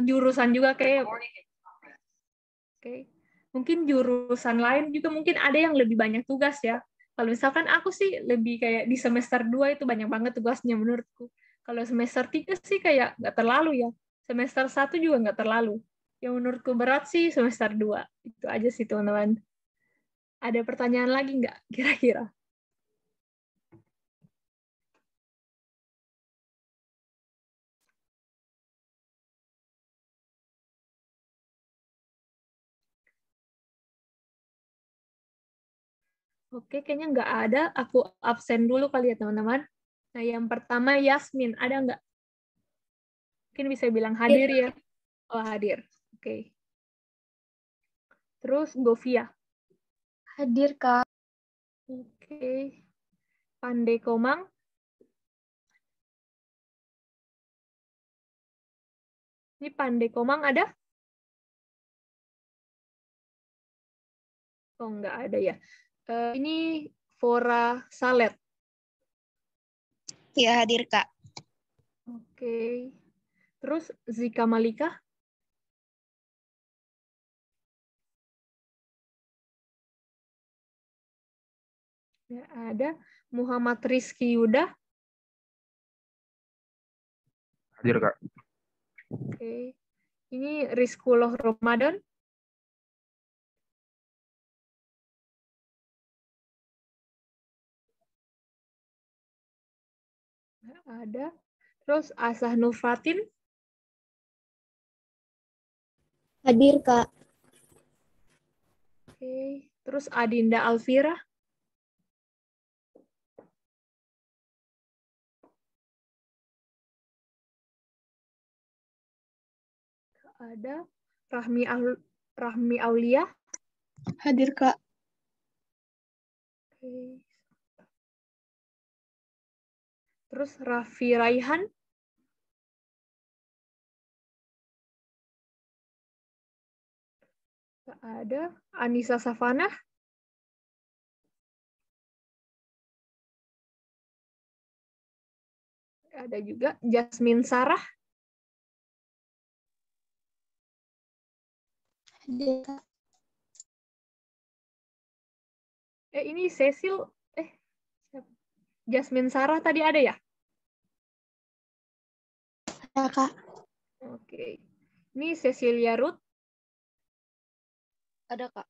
jurusan juga kayak mungkin jurusan lain juga mungkin ada yang lebih banyak tugas ya. Kalau misalkan aku sih lebih kayak di semester 2 itu banyak banget tugasnya menurutku. Kalau semester 3 sih kayak nggak terlalu ya. Semester 1 juga nggak terlalu. Yang menurutku berat sih semester 2. Itu aja sih teman-teman. Ada pertanyaan lagi nggak kira-kira? Oke, kayaknya nggak ada. Aku absen dulu kali ya teman-teman. Nah, yang pertama Yasmin. Ada nggak? Mungkin bisa bilang hadir ya. Oh, hadir. Oke. Terus Govia. Hadir, Kak. Oke. Pandai Komang. Ini Pandai Komang ada? Oh, nggak ada ya. Ini Fora Salet. Ya, hadir, Kak. Oke. Terus Zika Malika. Nggak ada. Muhammad Rizky Yuda. Hadir, Kak. Oke. Ini Rizkuloh Ramadan. Nggak ada. Terus Asah Nurfatin. Hadir, Kak. Oke. Terus Adinda Alfira. Nggak ada. Rahmi Aulia. Hadir, Kak. Oke. Terus Raffi Raihan. Nggak ada. Anissa Savana. Ada juga Jasmine Sarah. Hadir, Kak. Ini Cecil. Siapa? Jasmine Sarah tadi ada ya? Ada, Kak. Oke. Ini Cecilia Ruth. Ada, Kak.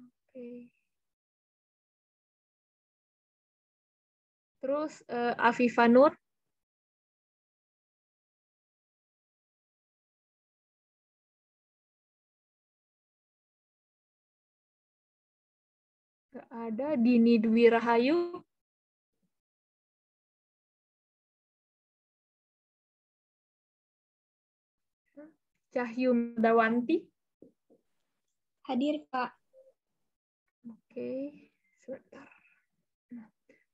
Oke. Terus Afifah Nur. Nggak ada. Dini Dwi Rahayu. Cahyu Dawanti. Hadir, Kak. Oke. Sebentar.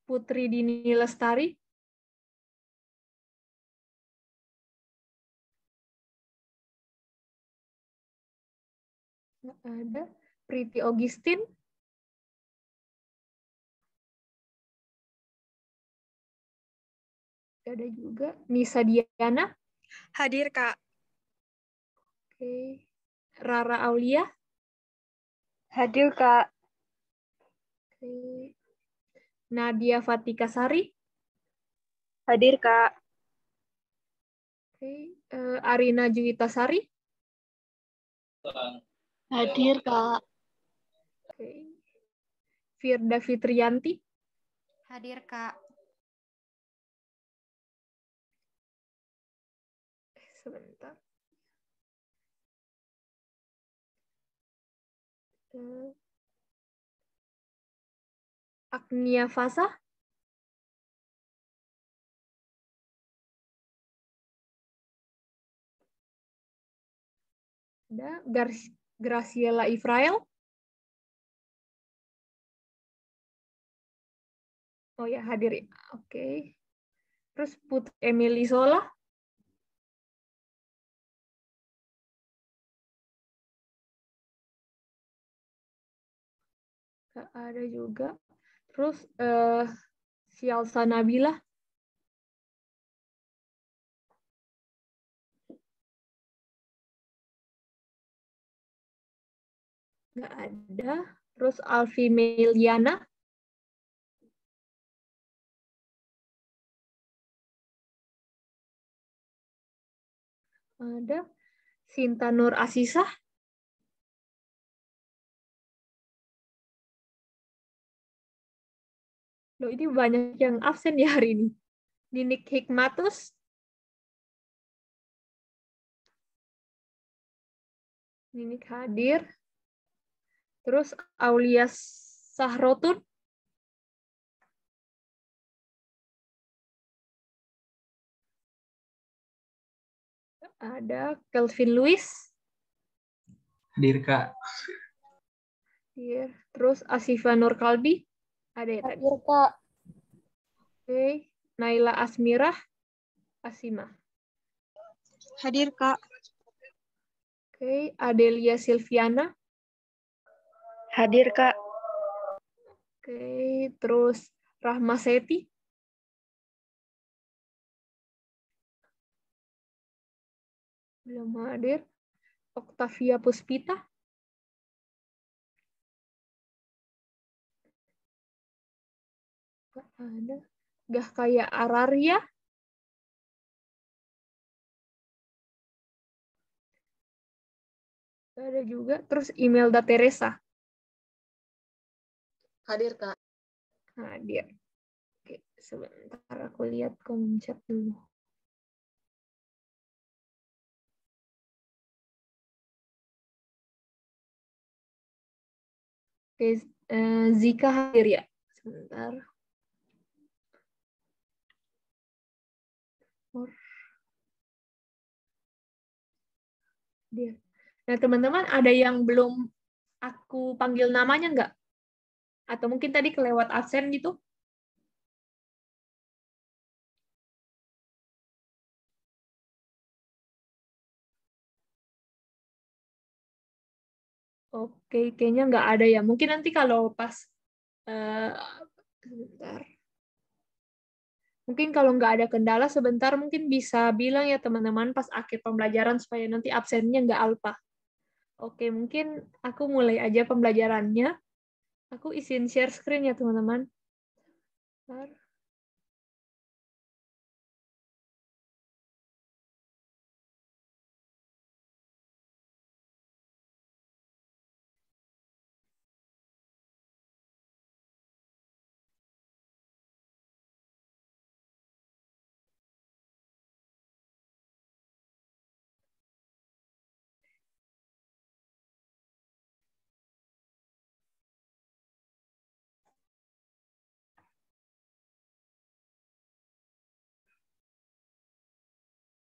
Putri Dini Lestari. Nggak ada. Priti Augustin. Nggak ada juga. Nisa Diana. Hadir, Kak. Oke. Rara Aulia. Hadir, Kak. Oke. Nadia Fatika Sari. Hadir, Kak. Oke. Arina Juwita Sari. Hadir, Kak. Oke. Firda Fitrianti. Hadir, Kak. Sebentar. Agnia Fasa. Ada. Graciela Ifrael. Oh ya, hadir. Oke. Terus Putri Emily Sola. Nggak ada juga. Terus Sialsa Nabila. Nggak ada. Terus Alfi Meliana. Ada. Sinta Nur Asisah. Loh, ini banyak yang absen ya hari ini. Ninik Hikmatus. Ninik hadir. Terus Aulia Sahrotun. Ada Kelvin Lewis. Hadir, Kak. Hadir. Terus Asifa Nur Kalbi. Ada ya tadi? Hadir, Kak. Oke. Naila Asmirah. Asima. Hadir, Kak. Oke. Adelia Silviana. Hadir, Kak. Oke. Terus Rahma Seti. Belum hadir. Octavia Puspita. Nggak ada. Gah kayak Araria. Nggak ada juga. Terus Imelda Teresa. Hadir, Kak. Hadir. Oke, sebentar aku lihat kolom chat dulu. Oke, Zika hadir ya. Sebentar. Dia. Nah, teman-teman ada yang belum aku panggil namanya nggak? Atau mungkin tadi kelewat absen gitu? Oke, kayaknya nggak ada ya. Mungkin nanti kalau pas sebentar. Mungkin kalau nggak ada kendala sebentar mungkin bisa bilang ya teman-teman pas akhir pembelajaran supaya nanti absennya nggak alpa. Oke, mungkin aku mulai aja pembelajarannya. Aku izin share screen ya teman-teman.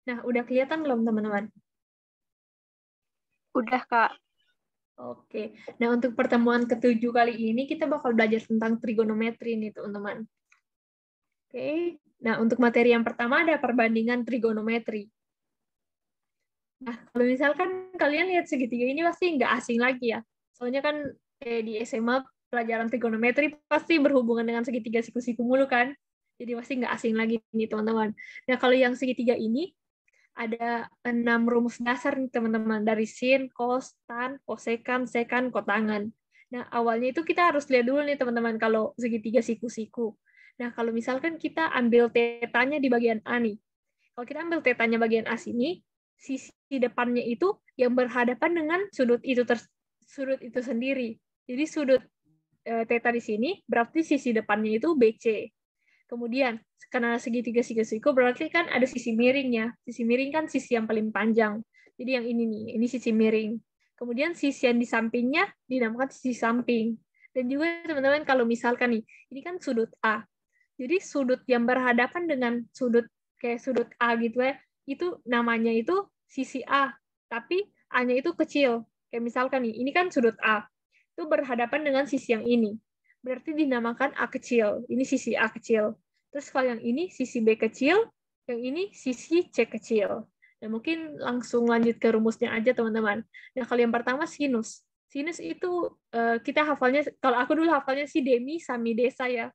Nah, udah kelihatan belum teman-teman? Udah, Kak. Oke. Nah, untuk pertemuan ke-7 kali ini kita bakal belajar tentang trigonometri nih, teman-teman. Oke. Nah, untuk materi yang pertama ada perbandingan trigonometri. Nah, kalau misalkan kalian lihat segitiga ini pasti nggak asing lagi ya. Soalnya kan di SMA pelajaran trigonometri pasti berhubungan dengan segitiga siku-siku mulu kan. Jadi pasti nggak asing lagi nih, teman-teman. Nah, kalau yang segitiga ini ada 6 rumus dasar nih teman-teman, dari sin, cos, tan, kosekan, sekan, kotangan. Nah, awalnya itu kita harus lihat dulu nih teman-teman kalau segitiga siku-siku. Nah, kalau misalkan kita ambil tetanya di bagian A nih. Kalau kita ambil tetanya bagian A sini, sisi depannya itu yang berhadapan dengan sudut itu sendiri. Jadi sudut teta di sini berarti sisi depannya itu BC. Kemudian, karena segitiga siku berarti kan ada sisi miringnya. Sisi miring kan sisi yang paling panjang. Jadi yang ini nih, ini sisi miring. Kemudian sisi yang di sampingnya dinamakan sisi samping. Dan juga teman-teman kalau misalkan nih, ini kan sudut A. Jadi sudut yang berhadapan dengan sudut kayak sudut A gitu ya, itu namanya itu sisi A. Tapi A-nya itu kecil. Kayak misalkan nih, ini kan sudut A. Itu berhadapan dengan sisi yang ini. Berarti dinamakan A kecil. Ini sisi A kecil. Terus kalau yang ini sisi B kecil, yang ini sisi C kecil. Nah, mungkin langsung lanjut ke rumusnya aja, teman-teman. Nah, kalau yang pertama sinus. Sinus itu kita hafalnya, kalau aku dulu hafalnya sih demi sami desa ya.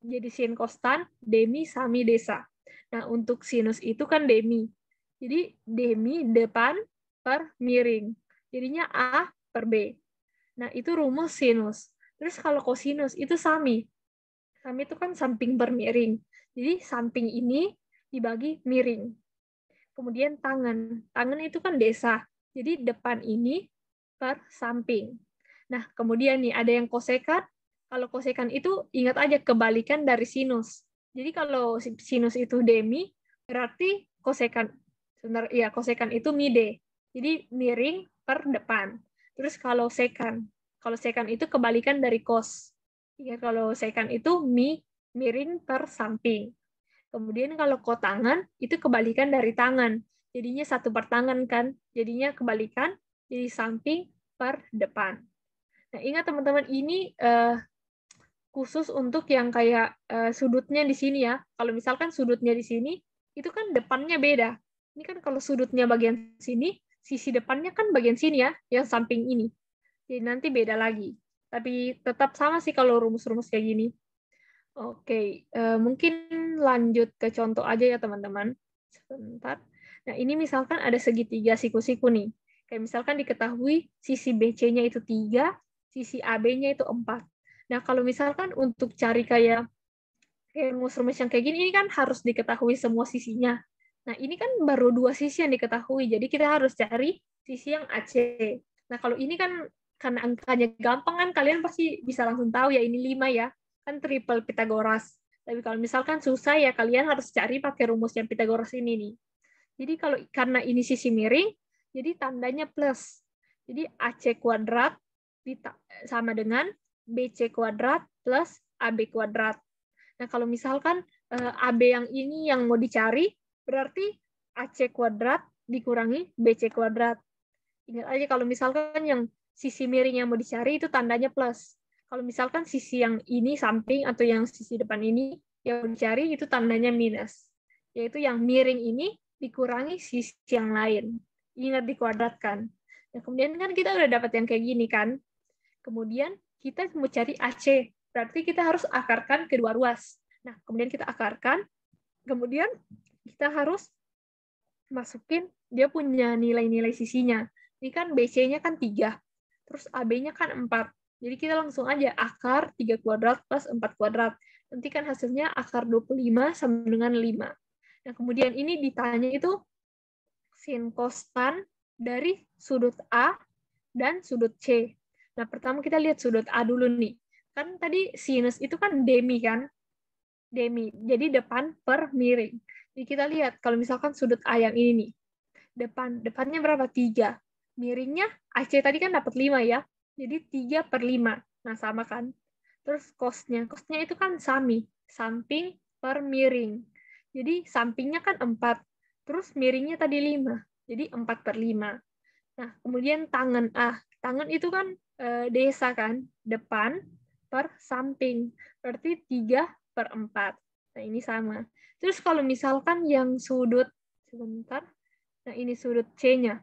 Jadi sin kostan, demi sami desa. Nah, untuk sinus itu kan demi. Jadi demi depan per miring. Jadinya A per B. Nah, itu rumus sinus. Terus kalau kosinus itu sami. Sami itu kan samping bermiring. Jadi samping ini dibagi miring. Kemudian tangan. Tangan itu kan desa. Jadi depan ini per samping. Nah, kemudian nih ada yang kosekan. Kalau kosekan itu ingat aja kebalikan dari sinus. Jadi kalau sinus itu demi, berarti kosekan ya kosekan itu mide. Jadi miring per depan. Terus kalau sekan itu kebalikan dari kos. Ya, kalau sekan itu miring per samping. Kemudian kalau kotangan itu kebalikan dari tangan. Jadinya satu per tangan kan. Jadinya kebalikan jadi samping per depan. Nah, ingat teman-teman ini khusus untuk yang kayak sudutnya di sini ya. Kalau misalkan sudutnya di sini, itu kan depannya beda. Ini kan kalau sudutnya bagian sini, sisi depannya kan bagian sini ya, yang samping ini. Jadi nanti beda lagi. Tapi tetap sama sih kalau rumus-rumus kayak gini. Oke, mungkin lanjut ke contoh aja ya teman-teman. Sebentar. Nah, ini misalkan ada segitiga siku-siku nih. Kayak misalkan diketahui sisi BC-nya itu 3, sisi AB-nya itu 4. Nah, kalau misalkan untuk cari kayak rumus-rumus yang kayak gini, ini kan harus diketahui semua sisinya. Nah, ini kan baru 2 sisi yang diketahui, jadi kita harus cari sisi yang AC. Nah, kalau ini kan karena angkanya gampang kan, kalian pasti bisa langsung tahu ya, ini 5 ya. Kan triple Pythagoras. Tapi kalau misalkan susah ya kalian harus cari pakai rumus yang Pythagoras ini nih. Jadi kalau karena ini sisi miring, jadi tandanya plus. Jadi AC kuadrat sama dengan BC kuadrat plus AB kuadrat. Nah, kalau misalkan AB yang ini yang mau dicari, berarti AC kuadrat dikurangi BC kuadrat. Ingat aja kalau misalkan yang sisi miring yang mau dicari itu tandanya plus. Kalau misalkan sisi yang ini samping atau yang sisi depan ini yang dicari itu tandanya minus. Yaitu yang miring ini dikurangi sisi yang lain. Ingat dikuadratkan. Nah, kemudian kan kita udah dapat yang kayak gini kan. Kemudian kita mau cari AC. Berarti kita harus akarkan kedua ruas. Nah, kemudian kita akarkan. Kemudian kita harus masukin dia punya nilai-nilai sisinya. Ini kan BC-nya kan 3. Terus AB-nya kan 4. Jadi kita langsung aja akar 3 kuadrat plus 4 kuadrat. Nanti kan hasilnya akar 25 sama dengan 5. Nah, kemudian ini ditanya itu sin kostan dari sudut A dan sudut C. Nah, pertama kita lihat sudut A dulu nih. Kan tadi sinus itu kan demi kan? Demi. Jadi depan per miring. Jadi kita lihat kalau misalkan sudut A yang ini nih. Depannya berapa? 3. Miringnya AC tadi kan dapat 5 ya. Jadi 3/5. Nah, sama kan? Terus cosnya. Cosnya itu kan sami. Samping per miring. Jadi sampingnya kan 4. Terus miringnya tadi 5. Jadi 4/5. Nah, kemudian tangan A. Tangan itu kan desa kan? Depan per samping. Berarti 3/4. Nah, ini sama. Terus kalau misalkan yang sudut, sebentar. Nah, ini sudut C-nya.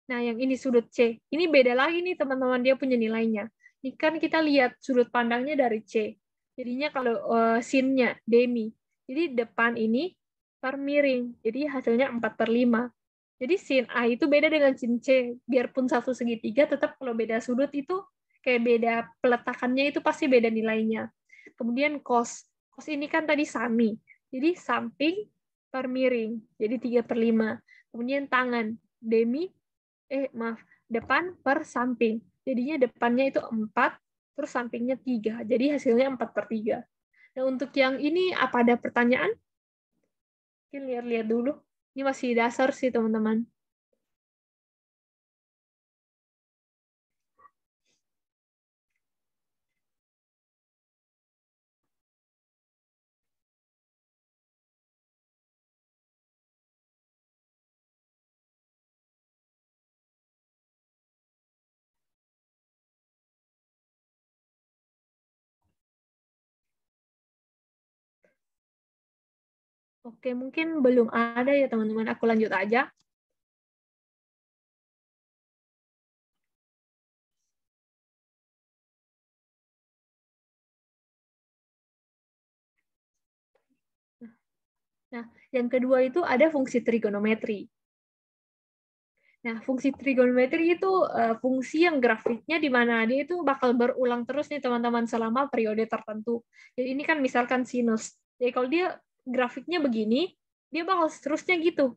Nah, yang ini sudut C. Ini beda lagi nih, teman-teman. Dia punya nilainya. Ini kan kita lihat sudut pandangnya dari C. Jadinya kalau sin-nya, demi. Jadi depan ini per miring. Jadi hasilnya 4/5. Jadi sin A itu beda dengan sin C. Biarpun satu segitiga, tetap kalau beda sudut itu kayak beda peletakannya itu pasti beda nilainya. Kemudian cos. Cos ini kan tadi sami. Jadi samping per miring. Jadi 3/5. Kemudian tangan. Demi, depan per samping. Jadinya depannya itu 4, terus sampingnya 3. Jadi hasilnya 4/3. Nah, untuk yang ini, apa ada pertanyaan? Mungkin lihat-lihat dulu. Ini masih dasar sih, teman-teman. Oke, mungkin belum ada ya, teman-teman. Aku lanjut aja. Nah, yang kedua itu ada fungsi trigonometri. Nah, fungsi trigonometri itu fungsi yang grafiknya di mana dia itu bakal berulang terus nih teman-teman selama periode tertentu. Jadi ini kan misalkan sinus. Jadi kalau dia grafiknya begini, dia bakal seterusnya gitu.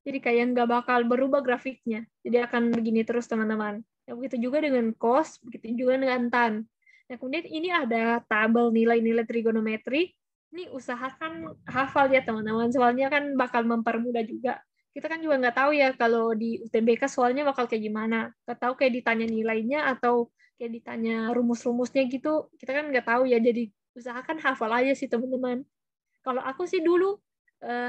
Jadi kayak nggak bakal berubah grafiknya. Jadi akan begini terus teman-teman. Nah, begitu juga dengan cos, begitu juga dengan tan. Nah, kemudian ini ada tabel nilai-nilai trigonometri. Ini usahakan hafal ya teman-teman, soalnya kan bakal mempermudah juga. Kita kan juga nggak tahu ya kalau di UTBK soalnya bakal kayak gimana. Nggak tahu kayak ditanya nilainya atau kayak ditanya rumus-rumusnya gitu. Kita kan nggak tahu ya, jadi usahakan hafal aja sih teman-teman. Kalau aku sih dulu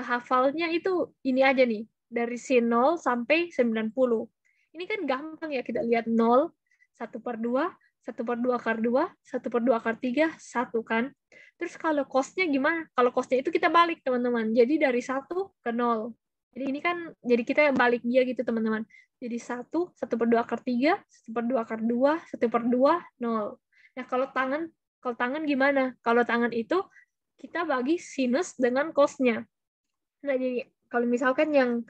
hafalnya itu ini aja nih, dari sin 0 sampai 90. Ini kan gampang ya, kita lihat 0, 1/2, 1/2 akar 2, 1/2 akar 3, 1 kan. Terus kalau cos-nya gimana? Kalau cos-nya itu kita balik teman-teman. Jadi dari 1 ke 0. Jadi ini kan, jadi kita balik dia gitu teman-teman. Jadi 1, 1/2 akar 3, 1/2 akar 2, 1/2, 0. Nah kalau tangan gimana? Kalau tangan itu kita bagi sinus dengan cos-nya. Nah, jadi kalau misalkan yang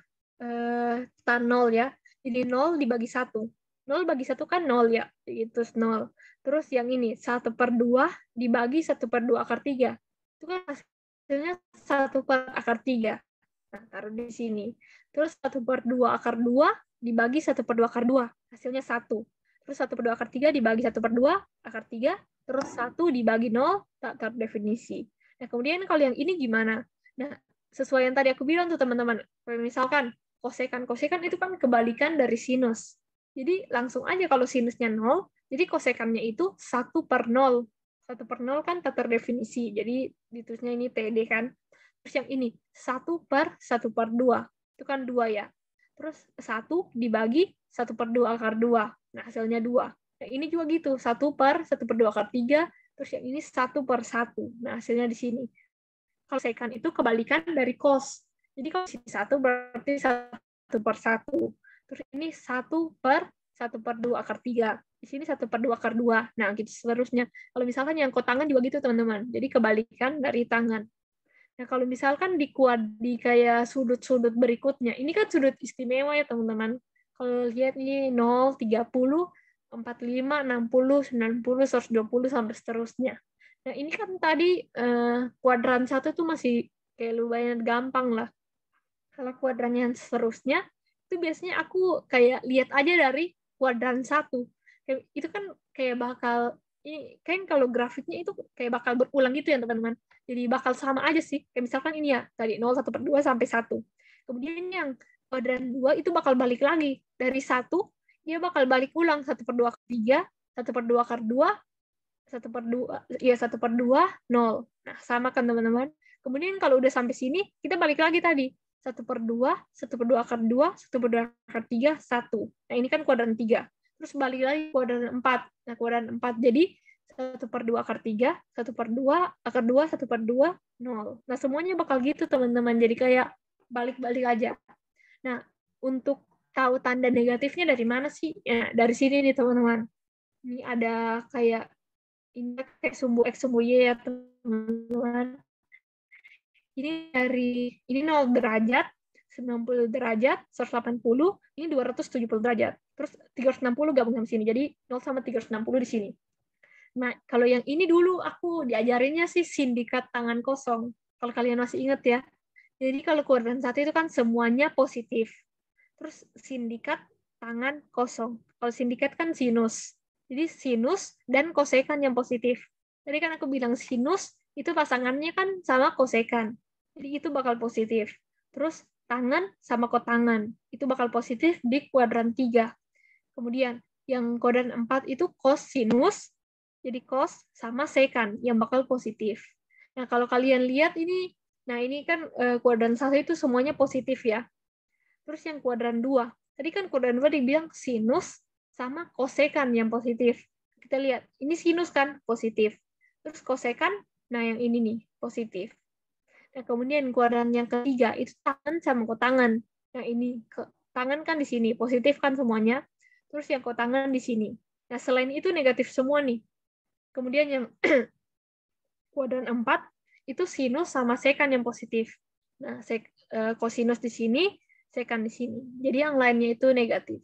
tan 0 ya, jadi 0 dibagi 1. 0 bagi 1 kan 0 ya, itu 0. Terus yang ini, 1/2 dibagi 1/2 akar 3. Itu kan hasilnya 1/akar 3. Nah, taruh di sini. Terus 1/2 akar 2 dibagi 1/2 akar 2. Hasilnya 1. Terus 1/2 akar 3 dibagi 1/2 akar 3. Terus 1 dibagi 0, tak terdefinisi. Nah, kemudian kalau yang ini gimana? Nah, sesuai yang tadi aku bilang tuh teman-teman, misalkan kosekan itu kan kebalikan dari sinus. Jadi langsung aja kalau sinusnya 0, jadi kosekannya itu 1/0. 1/0 kan tak terdefinisi, jadi ditulisnya ini TD kan. Terus yang ini 1/1/2, itu kan 2 ya. Terus 1 dibagi 1/2 akar 2, nah hasilnya 2. Nah ini juga gitu, 1/1/2 akar 3, terus yang ini 1/1. Nah hasilnya di sini. Kalau sekan itu kebalikan dari cos. Jadi kalau sini 1 berarti 1/1. Terus ini 1/1/2 akar 3. Di sini 1/2 akar 2. Nah, gitu seterusnya. Kalau misalkan yang kotangan juga gitu, teman-teman. Jadi kebalikan dari tangan. Nah, kalau misalkan di kayak sudut-sudut berikutnya, ini kan sudut istimewa ya, teman-teman. Kalau lihat ini 0, 30, 45, 60, 90, 120, sampai seterusnya. Nah, ini kan tadi kuadran 1 tuh masih kayak lumayan gampang lah. Kalau kuadran yang seterusnya, itu biasanya aku kayak lihat aja dari kuadran 1. Itu kan kayak bakal, ini kan kalau grafiknya itu kayak bakal berulang gitu ya teman-teman. Jadi bakal sama aja sih. Kayak misalkan ini ya, tadi 0, 1/2 sampai 1. Kemudian yang kuadran 2 itu bakal balik lagi. Dari 1, dia bakal balik ulang 1/2 akar 3, 1/2 akar 2, 1/2, ya 1/2, 0. Nah, sama kan teman-teman. Kemudian kalau udah sampai sini, kita balik lagi tadi. 1/2, 1/2 akar 2, 1/2 akar 3, 1. Nah, ini kan kuadran 3. Terus balik lagi kuadran 4. Nah, kuadran 4 jadi 1/2 akar 3, 1/2 akar 2, 1/2, 0. Nah, semuanya bakal gitu, teman-teman. Jadi kayak balik-balik aja. Nah, untuk tahu tanda negatifnya dari mana sih? Ya, dari sini nih, teman-teman. Ini ada kayak ini kayak sumbu X, sumbu Y ya, teman-teman. Ini ini 0 derajat, 90 derajat, 180, ini 270 derajat. Terus 360 gabung sama sini. Jadi 0 sama 360 di sini. Nah, kalau yang ini dulu aku diajarinnya sih sindikat tangan kosong. Kalau kalian masih ingat ya. Jadi kalau kuadran 1 itu kan semuanya positif. Terus sindikat tangan kosong. Kalau sindikat kan sinus. Jadi sinus dan kosekan yang positif. Tadi kan aku bilang sinus itu pasangannya kan sama kosekan. Jadi itu bakal positif. Terus tangan sama kotangan. Itu bakal positif di kuadran 3. Kemudian yang kuadran 4 itu kosinus. Jadi cos sama sekan yang bakal positif. Nah, kalau kalian lihat ini, nah ini kan kuadran 1 itu semuanya positif ya. Terus yang kuadran 2. Tadi kan kuadran 2 dibilang sinus sama kosekan yang positif. Kita lihat, ini sinus kan positif. Terus kosekan, nah yang ini nih, positif. Nah, kemudian kuadran yang ketiga, itu tangan sama kotangan. Yang ini, tangan kan di sini, positif kan semuanya. Terus yang kotangan di sini. Nah, selain itu negatif semua nih. Kemudian yang kuadran 4, itu sinus sama sekan yang positif. Nah, kosinus di sini, Sekant di sini. Jadi yang lainnya itu negatif.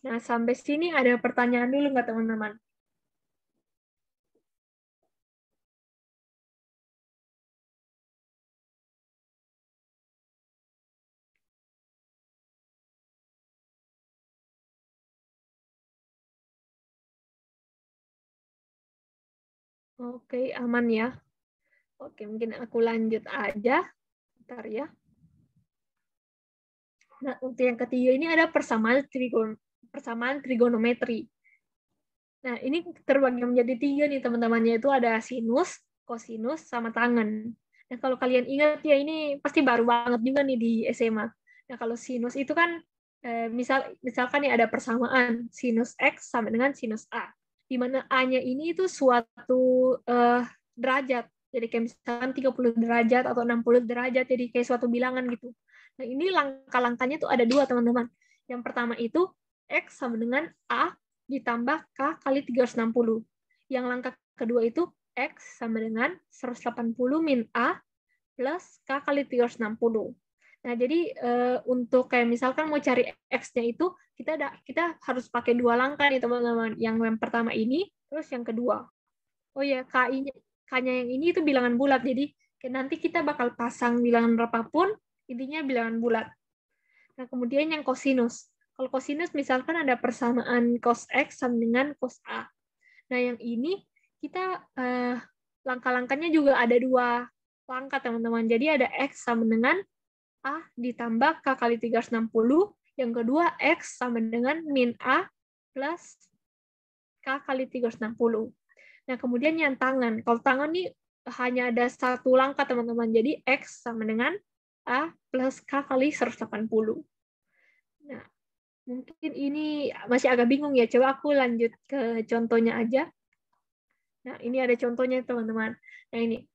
Nah, sampai sini ada pertanyaan dulu nggak teman-teman? Oke, aman ya. Oke, mungkin aku lanjut aja. Bentar ya. Nah, untuk yang ketiga ini ada persamaan trigonometri. Nah, ini terbagi menjadi 3 nih teman-temannya, itu ada sinus, kosinus, sama tangen. Nah, kalau kalian ingat ya, ini pasti baru banget juga nih di SMA. Nah, kalau sinus itu kan, misalkan nih ada persamaan, sinus X sama dengan sinus A. Di mana A-nya ini itu suatu derajat. Jadi kayak misalkan 30 derajat atau 60 derajat, jadi kayak suatu bilangan gitu. Nah, ini langkah-langkahnya tuh ada 2, teman-teman. Yang pertama itu, X sama dengan A ditambah K kali 360. Yang langkah kedua itu X sama dengan 180 min A plus K kali 360. Nah, jadi untuk kayak misalkan mau cari X-nya itu, kita harus pakai 2 langkah nih, teman-teman. Yang pertama ini, terus yang kedua. Oh ya, K-nya yang ini itu bilangan bulat. Jadi nanti kita bakal pasang bilangan berapapun, intinya bilangan bulat. Nah, kemudian yang kosinus. Kalau kosinus misalkan ada persamaan cos X sama dengan cos A. Nah, yang ini kita langkah-langkahnya juga ada 2 langkah, teman-teman. Jadi ada X sama dengan A ditambah K kali 360. Yang kedua, X sama dengan min A plus K kali 360. Nah, kemudian yang tangan. Kalau tangan nih hanya ada 1 langkah, teman-teman. Jadi X sama dengan A plus K kali 180. Nah, mungkin ini masih agak bingung ya. Coba aku lanjut ke contohnya aja. Nah, ini ada contohnya, teman-teman. Nah, ini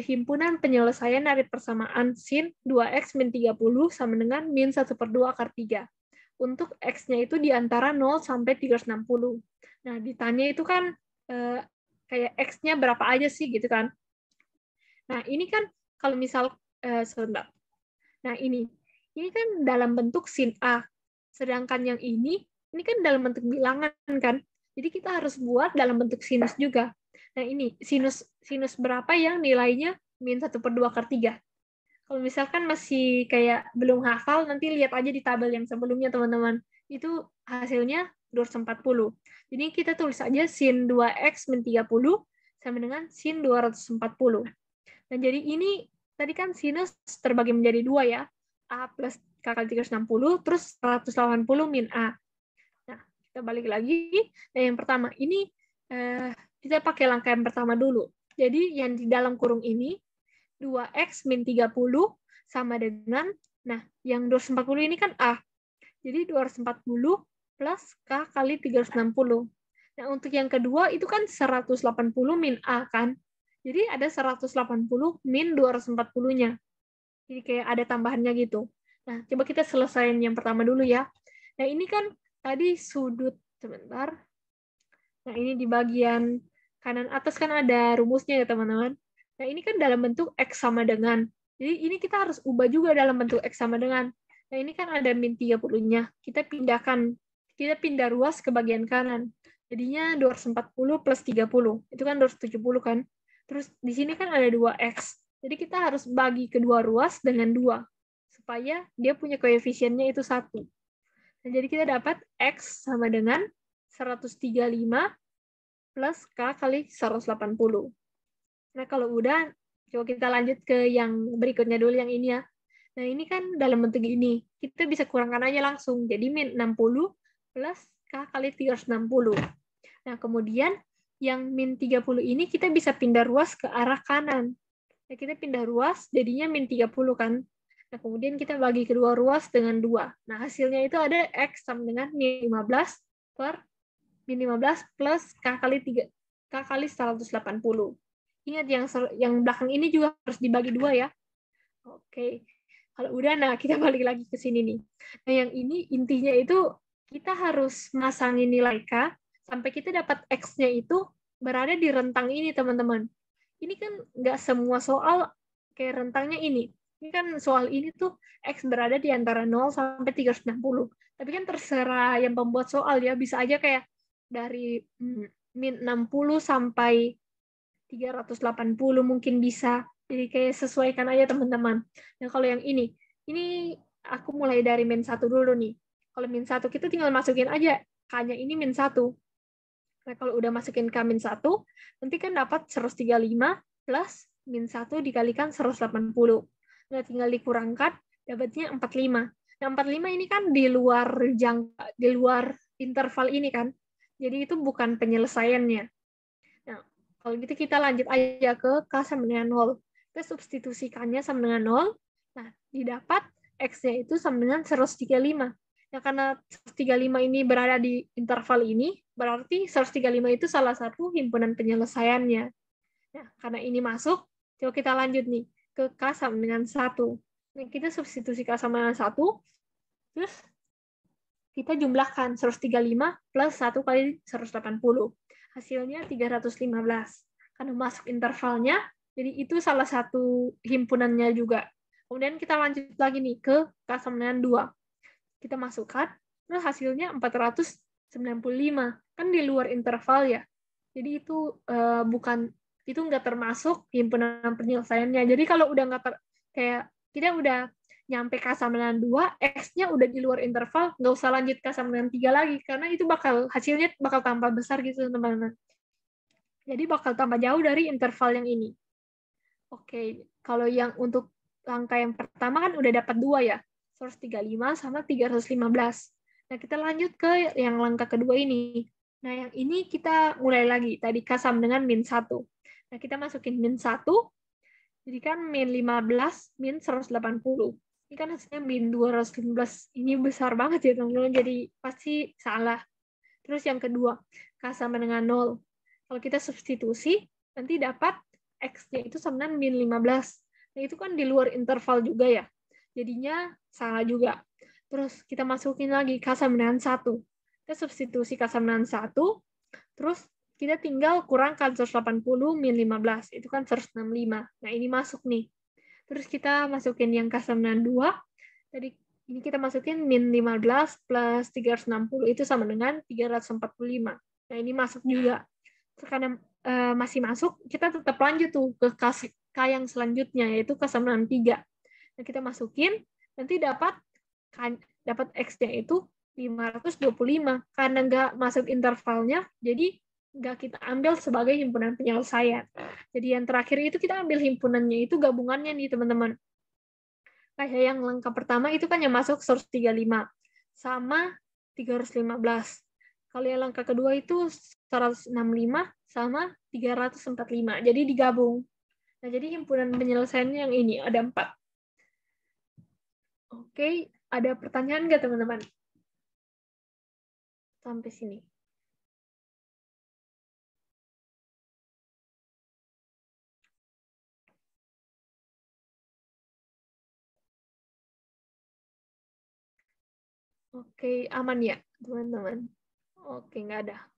himpunan penyelesaian dari persamaan sin 2x min 30 sama dengan min 1/2 akar 3. Untuk x-nya itu di antara 0 sampai 360. Nah, ditanya itu kan kayak x-nya berapa aja sih gitu kan. Nah, ini kan kalau misal sebentar. Nah, ini kan dalam bentuk sin A. Sedangkan yang ini kan dalam bentuk bilangan kan. Jadi kita harus buat dalam bentuk sinus juga. Nah, ini sinus berapa yang nilainya min 1/2 akar 3. Kalau misalkan masih kayak belum hafal, nanti lihat aja di tabel yang sebelumnya, teman-teman. Itu hasilnya 240. Jadi kita tulis aja sin 2x min 30 sama dengan sin 240. Nah, jadi ini tadi kan sinus terbagi menjadi 2 ya. A plus K kali 360, terus 180 min A. Nah, kita balik lagi. Nah, yang pertama, ini kita pakai langkah yang pertama dulu. Jadi, yang di dalam kurung ini, 2x min 30 sama dengan, nah, yang 240 ini kan A. Jadi, 240 plus K kali 360. Nah, untuk yang kedua, itu kan 180 min A kan. Jadi, ada 180 min 240-nya. Jadi, kayak ada tambahannya gitu. Nah, coba kita selesaiin yang pertama dulu ya. Nah, ini kan tadi sudut, sebentar. Nah, ini di bagian kanan atas kan ada rumusnya ya, teman-teman. Nah, ini kan dalam bentuk X sama dengan. Jadi, ini kita harus ubah juga dalam bentuk X sama dengan. Nah, ini kan ada min 30-nya. Kita pindah ruas ke bagian kanan. Jadinya 240 plus 30. Itu kan 270 kan. Terus di sini kan ada 2X. Jadi kita harus bagi kedua ruas dengan 2. Supaya dia punya koefisiennya itu 1. Nah, jadi kita dapat X sama dengan 135 plus K kali 180. Nah, kalau udah, coba kita lanjut ke yang berikutnya dulu, yang ini ya. Nah, ini kan dalam bentuk ini. Kita bisa kurangkan aja langsung. Jadi min 60 plus K kali 360. Nah, kemudian yang min 30 ini kita bisa pindah ruas ke arah kanan. Nah, kita pindah ruas, jadinya min 30 kan. Nah, kemudian kita bagi kedua ruas dengan 2. Nah, hasilnya itu ada X sama dengan min 15 per min 15 plus K kali 180. Ingat yang belakang ini juga harus dibagi 2 ya. Oke. Kalau udah, nah kita balik lagi ke sini nih. Nah, yang ini intinya itu kita harus masangin nilai K sampai kita dapat X-nya itu berada di rentang ini, teman-teman. Ini kan nggak semua soal kayak rentangnya ini. Ini kan soal ini tuh X berada di antara 0 sampai 360. Tapi kan terserah yang pembuat soal ya, bisa aja kayak dari min 60 sampai 380 mungkin bisa. Jadi kayak sesuaikan aja teman-teman. Nah kalau yang ini aku mulai dari min 1 dulu nih. Kalau min 1 kita tinggal masukin aja K-nya ini min 1. Nah kalau udah masukin K min 1, nanti kan dapat 135 plus min 1 dikalikan 180. Nah tinggal dikurangkan, dapatnya 45. Nah 45 ini kan di luar interval ini kan. Jadi itu bukan penyelesaiannya. Nah, kalau gitu kita lanjut aja ke K sama dengan 0. Kita substitusikannya sama dengan 0. Nah, didapat X-nya itu sama dengan 135. Nah, karena 135 ini berada di interval ini, berarti 135 itu salah satu himpunan penyelesaiannya. Nah, karena ini masuk, coba kita lanjut nih ke K sama dengan 1. Nah, kita substitusi K sama dengan 1, terus kita jumlahkan 135 plus 1 kali 180. Hasilnya 315. Karena masuk intervalnya, jadi itu salah satu himpunannya juga. Kemudian kita lanjut lagi nih ke K sama dengan 2. Kita masukkan, terus hasilnya 495. Kan di luar interval ya. Jadi itu nggak termasuk himpunan penyelesaiannya. Jadi kalau udah kayak kita udah nyampe K sama dengan 2, X-nya udah di luar interval, nggak usah lanjut K sama dengan 3 lagi, karena itu hasilnya bakal tambah besar gitu, teman-teman. Jadi bakal tambah jauh dari interval yang ini. Oke, kalau yang untuk langkah yang pertama kan udah dapat 2 ya, 135 sama 315. Nah, kita lanjut ke yang langkah kedua ini. Nah, yang ini kita mulai lagi, tadi K sama dengan min 1. Nah, kita masukin min 1, jadi kan min 15, min 180. Ini kan hasilnya min 215. Ini besar banget ya teman-teman, jadi pasti salah. Terus yang kedua, K sama dengan 0. Kalau kita substitusi, nanti dapat X-nya itu sama dengan min 15. Nah itu kan di luar interval juga ya. Jadinya salah juga. Terus kita masukin lagi K sama dengan 1. Kita substitusi K sama dengan 1. Terus kita tinggal kurangkan 180 min 15. Itu kan 165. Nah ini masuk nih. Terus kita masukin yang K sama dengan 2. Tadi ini kita masukin min 15 plus 360 itu sama dengan 345. Nah, ini masuk juga. Karena masih masuk, kita tetap lanjut tuh ke K yang selanjutnya, yaitu K sama dengan 3. Nah, kita masukin, nanti dapat X-nya itu 525. Karena nggak masuk intervalnya, jadi nggak kita ambil sebagai himpunan penyelesaian. Jadi yang terakhir itu kita ambil himpunannya, itu gabungannya nih teman-teman. Kayak yang langkah pertama itu kan yang masuk 135 sama 315. Kalau yang langkah kedua itu 165 sama 345. Jadi digabung. Nah, jadi himpunan penyelesaiannya yang ini ada 4. Oke, ada pertanyaan nggak teman-teman? Sampai sini. Oke, aman ya, teman-teman? Oke, nggak ada.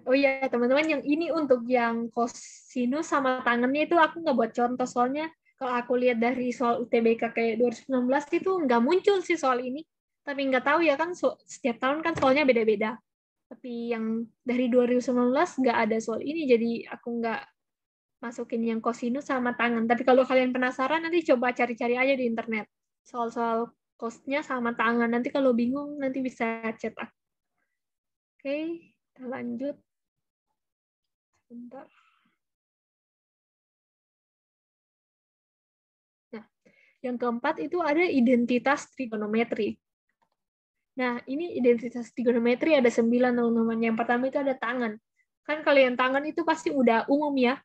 Oh iya, teman-teman, yang ini untuk yang kosinus sama tangannya itu aku nggak buat contoh, soalnya kalau aku lihat dari soal UTBK kayak 2019 itu nggak muncul sih soal ini. Tapi nggak tahu ya kan, setiap tahun kan soalnya beda-beda. Tapi yang dari 2019 nggak ada soal ini, jadi aku nggak masukin yang kosinus sama tangan. Tapi kalau kalian penasaran, nanti coba cari-cari aja di internet. Soal-soal cosnya sama tangan. Nanti kalau bingung, nanti bisa chat aku. Oke, kita lanjut. Sebentar. Nah, yang keempat itu ada identitas trigonometri. Nah, ini identitas trigonometri ada 9, teman-teman. Yang pertama itu ada tangan. Kan kalau yang tangan itu pasti udah umum ya.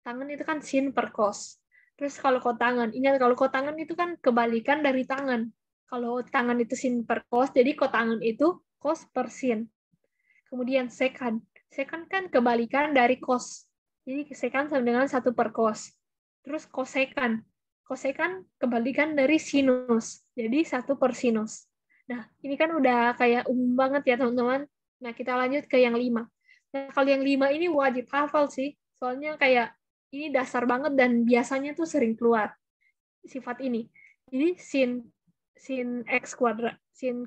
Tangan itu kan sin per cos. Terus kalau kotangan, ingat kalau kotangan itu kan kebalikan dari tangan. Kalau tangan itu sin per cos, jadi kotangan itu cos per sin. Kemudian secant. Secant kan kebalikan dari cos. Jadi secant sama dengan 1 per cos. Terus cosecant. Cosecant kebalikan dari sinus. Jadi 1 per sinus. Nah, ini kan udah kayak umum banget ya, teman-teman. Nah, kita lanjut ke yang 5. Nah, kalau yang 5 ini wajib hafal sih. Soalnya kayak ini dasar banget dan biasanya tuh sering keluar. sifat ini. Jadi sin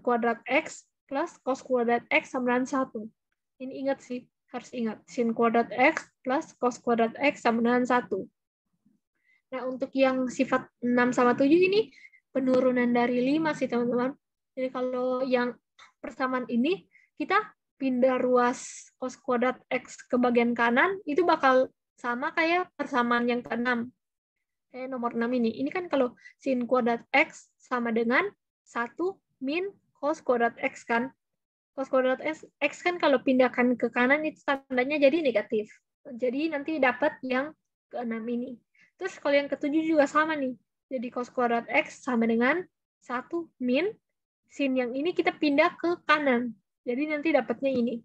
kuadrat x plus cos kuadrat x sama dengan 1. Ini ingat sih, harus ingat. Sin kuadrat x plus cos kuadrat x sama dengan 1. Nah, untuk yang sifat 6 sama 7 ini penurunan dari 5 sih, teman-teman. Jadi kalau yang persamaan ini, kita pindah ruas cos kuadrat x ke bagian kanan, itu bakal sama kayak persamaan yang ke-6. Kayak nomor 6 ini. Ini kan kalau sin kuadrat x sama dengan 1 min cos kuadrat x kan. Cos kuadrat x kan kalau pindahkan ke kanan itu tandanya jadi negatif. Jadi nanti dapat yang ke-6 ini. Terus kalau yang ke-7 juga sama nih. Jadi cos kuadrat x sama dengan 1 min sin yang ini kita pindah ke kanan. Jadi nanti dapatnya ini.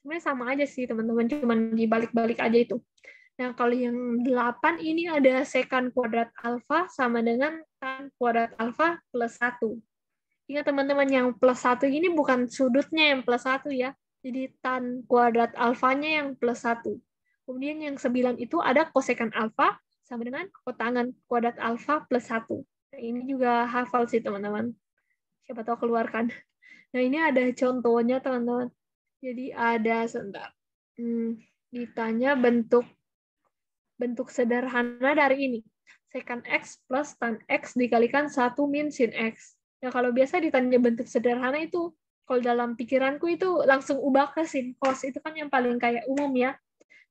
Sebenarnya sama aja sih teman-teman, cuma dibalik-balik aja itu. Nah, kalau yang 8 ini ada secant kuadrat alfa sama dengan tan kuadrat alfa plus 1. Ingat teman-teman, yang plus 1 ini bukan sudutnya yang plus 1 ya. Jadi tan kuadrat alfanya yang plus 1. Kemudian yang 9 itu ada kosekan alfa sama dengan kotangan kuadrat alfa plus 1. Nah, ini juga hafal sih teman-teman. Siapa tahu keluarkan. Nah, ini ada contohnya teman-teman. Jadi ada sebentar. Ditanya bentuk sederhana dari ini. Secant x plus tan x dikalikan 1 min sin x. Nah, kalau biasa ditanya bentuk sederhana itu, kalau dalam pikiranku itu langsung ubah ke sin cos. Itu kan yang paling kayak umum ya.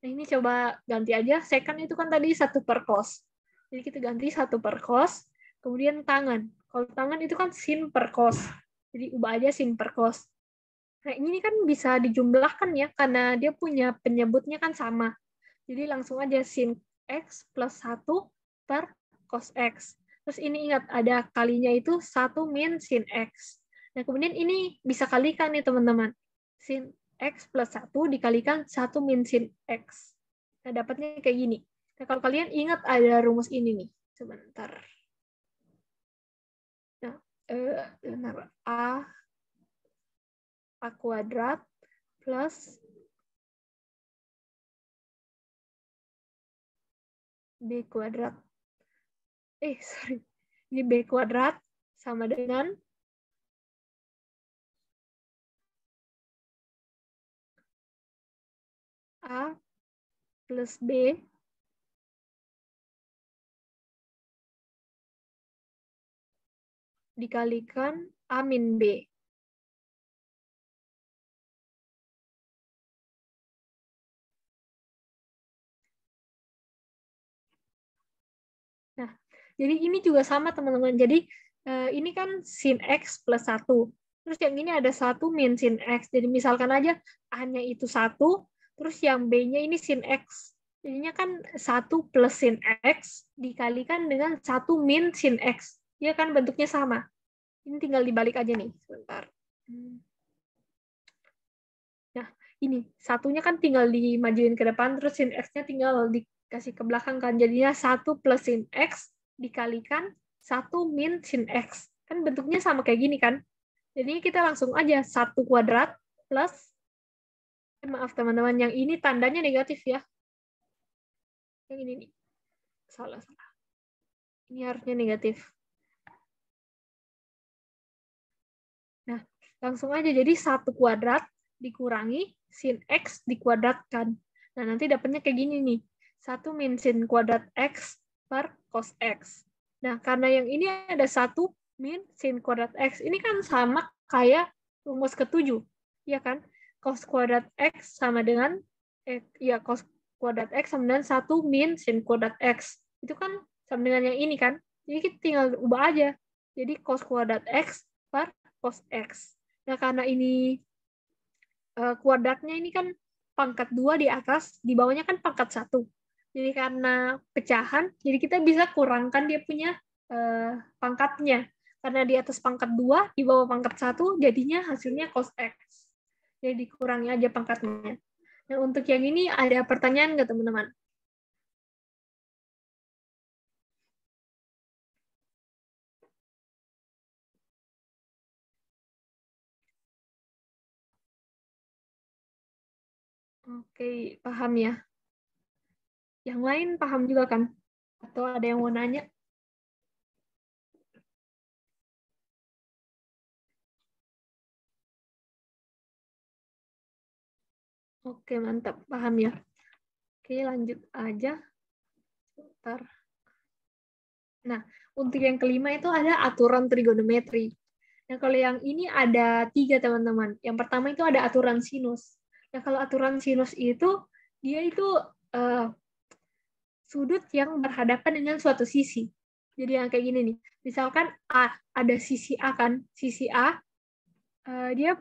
Nah, ini coba ganti aja. Secant itu kan tadi 1 per cos. Jadi kita ganti 1 per cos. Kemudian tangan. Kalau tangan itu kan sin per cos. Jadi ubah aja sin per cos. Nah, ini kan bisa dijumlahkan ya, karena dia punya penyebutnya kan sama. Jadi langsung aja sin x plus 1 per cos x. Terus ini ingat, ada kalinya itu 1 min sin x. Nah, kemudian ini bisa kalikan nih teman-teman. Sin x plus 1 dikalikan 1 min sin x. Nah, dapatnya kayak gini. Nah, kalau kalian ingat ada rumus ini nih. Sebentar. Nah, A kuadrat plus B kuadrat. Ini B kuadrat sama dengan A plus B dikalikan A min B. Nah, jadi ini juga sama teman-teman. Jadi ini kan sin X plus 1. Terus yang ini ada 1 min sin X. Jadi misalkan aja A-nya itu 1, terus yang B-nya ini sin X. Jadinya kan 1 plus sin X dikalikan dengan 1 min sin X. Ya kan bentuknya sama. Ini tinggal dibalik aja nih. Sebentar. Nah, ini. Satunya kan tinggal dimajuin ke depan, terus sin X-nya tinggal dikasih ke belakang kan. Jadinya 1 plus sin X dikalikan 1 min sin X. Kan bentuknya sama kayak gini kan. Jadi kita langsung aja 1 kuadrat plus, maaf teman-teman, yang ini tandanya negatif ya. Yang ini nih. Salah. Ini harusnya negatif. Nah, langsung aja jadi 1 kuadrat dikurangi sin X dikuadratkan. Nah, nanti dapatnya kayak gini nih. 1 min sin kuadrat X per cos X. Nah, karena yang ini ada 1 min sin kuadrat X. Ini kan sama kayak rumus ke-7. Ya kan? Cos kuadrat X sama dengan, cos kuadrat X sama dengan 1 min sin kuadrat X. Itu kan sama dengan yang ini kan? Jadi kita tinggal ubah aja. Jadi cos kuadrat X per cos X. Nah, karena ini kuadratnya ini kan pangkat 2 di atas, di bawahnya kan pangkat 1. Jadi karena pecahan, jadi kita bisa kurangkan dia punya pangkatnya. Karena di atas pangkat 2, di bawah pangkat 1, jadinya hasilnya cos X. Jadi dikurangi aja pangkatnya. Nah, untuk yang ini ada pertanyaan nggak, teman-teman? Oke, paham ya. Yang lain paham juga kan? Atau ada yang mau nanya? Oke, mantap. Paham ya? Oke, lanjut aja. Bentar. Nah, untuk yang kelima itu ada aturan trigonometri. Nah, kalau yang ini ada 3, teman-teman. Yang pertama itu ada aturan sinus. Nah, kalau aturan sinus itu, dia itu sudut yang berhadapan dengan suatu sisi. Jadi yang kayak gini nih. Misalkan A, ada sisi A kan. Sisi A, dia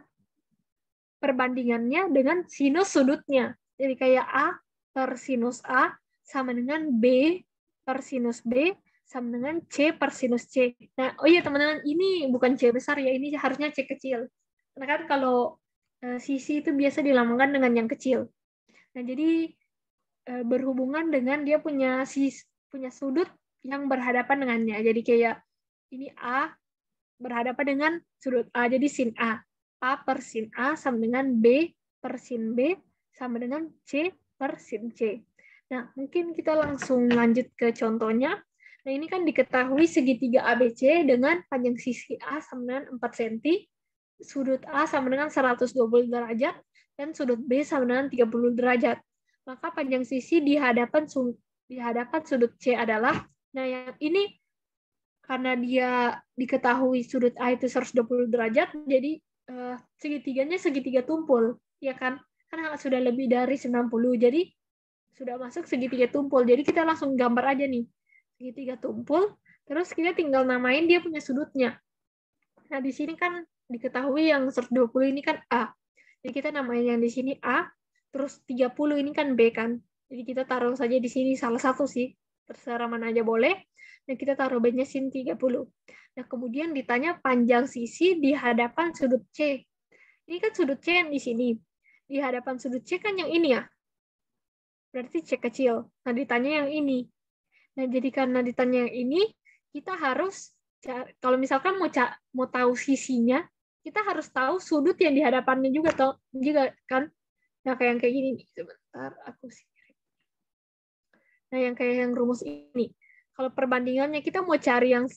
perbandingannya dengan sinus sudutnya. Jadi kayak A per sinus A sama dengan B per sinus B sama dengan C per sinus C. Nah, oh iya teman-teman, ini bukan C besar ya, ini harusnya C kecil. Karena kan kalau sisi itu biasa dilambangkan dengan yang kecil. Nah, jadi berhubungan dengan dia punya sudut yang berhadapan dengannya. Jadi kayak ini A berhadapan dengan sudut A, jadi sin A. A per sin A sama dengan B per sin B sama dengan C per sin C. Nah, mungkin kita langsung lanjut ke contohnya. Nah, ini kan diketahui segitiga ABC dengan panjang sisi A sama dengan 4 cm, sudut A sama dengan 120 derajat, dan sudut B sama dengan 30 derajat. Maka panjang sisi di hadapan sudut C adalah, nah yang ini karena dia diketahui sudut A itu 120 derajat, jadi segitiganya segitiga tumpul, ya kan? Karena sudah lebih dari 90, jadi sudah masuk segitiga tumpul. Jadi kita langsung gambar aja nih, segitiga tumpul, terus kita tinggal namain dia punya sudutnya. Nah, di sini kan diketahui yang 120 ini kan A. Jadi kita namain yang di sini A, terus 30 ini kan B kan. Jadi kita taruh saja di sini salah satu sih, terserah mana aja boleh. Dan kita taruh B-nya sin 30. Nah, kemudian ditanya panjang sisi di hadapan sudut C. Ini kan sudut C yang di sini. Di hadapan sudut C kan yang ini ya. Berarti C kecil. Nah, ditanya yang ini. Nah, jadi karena ditanya yang ini, kita harus, kalau misalkan mau tahu sisinya, kita harus tahu sudut yang di hadapannya juga kan. Nah, kayak gini nih. Sebentar, aku sih. Nah, yang kayak yang rumus ini. Kalau perbandingannya kita mau cari yang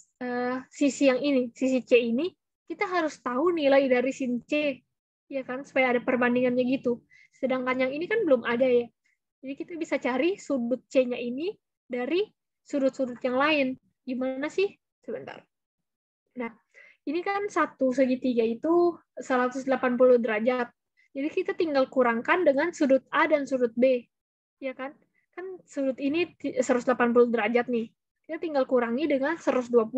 sisi yang ini, sisi C ini, kita harus tahu nilai dari sin C, ya kan, supaya ada perbandingannya gitu. Sedangkan yang ini kan belum ada ya. Jadi kita bisa cari sudut C-nya ini dari sudut-sudut yang lain. Gimana sih? Sebentar. Nah, ini kan satu segitiga itu 180 derajat. Jadi kita tinggal kurangkan dengan sudut A dan sudut B, ya kan? Kan sudut ini 180 derajat nih. Kita tinggal kurangi dengan 120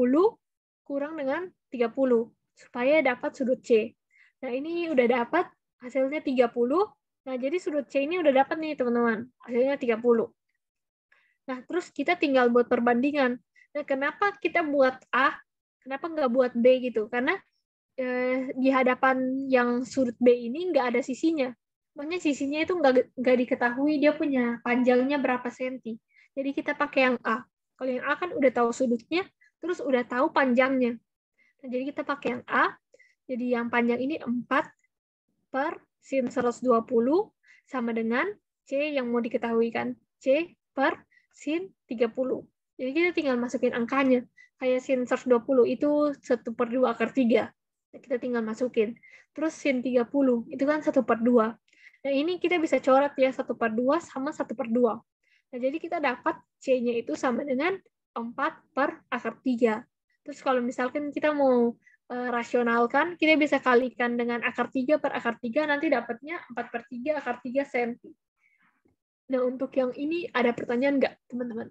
kurang dengan 30 supaya dapat sudut C. Nah, ini udah dapat hasilnya 30. Nah, jadi sudut C ini udah dapat nih, teman-teman. Hasilnya 30. Nah, terus kita tinggal buat perbandingan. Nah, kenapa kita buat A? Kenapa nggak buat B gitu? Karena di hadapan yang sudut B ini nggak ada sisinya. Makanya sisinya itu nggak diketahui dia punya panjangnya berapa senti. Jadi kita pakai yang A. Kalau yang A kan udah tahu sudutnya, terus udah tahu panjangnya. Nah, jadi kita pakai yang A. Jadi yang panjang ini 4 per sin 120 sama dengan C yang mau diketahui kan. C per sin 30. Jadi kita tinggal masukin angkanya. Kayak sin 120 itu 1/2 akar 3. Kita tinggal masukin. Terus sin 30 itu kan 1/2. Nah, ini kita bisa coret ya, 1/2 sama 1/2. Nah, jadi kita dapat C-nya itu sama dengan 4 per akar 3. Terus kalau misalkan kita mau rasionalkan, kita bisa kalikan dengan akar 3 per akar 3, nanti dapatnya 4/3 akar 3 cm. Nah, untuk yang ini ada pertanyaan nggak, teman-teman?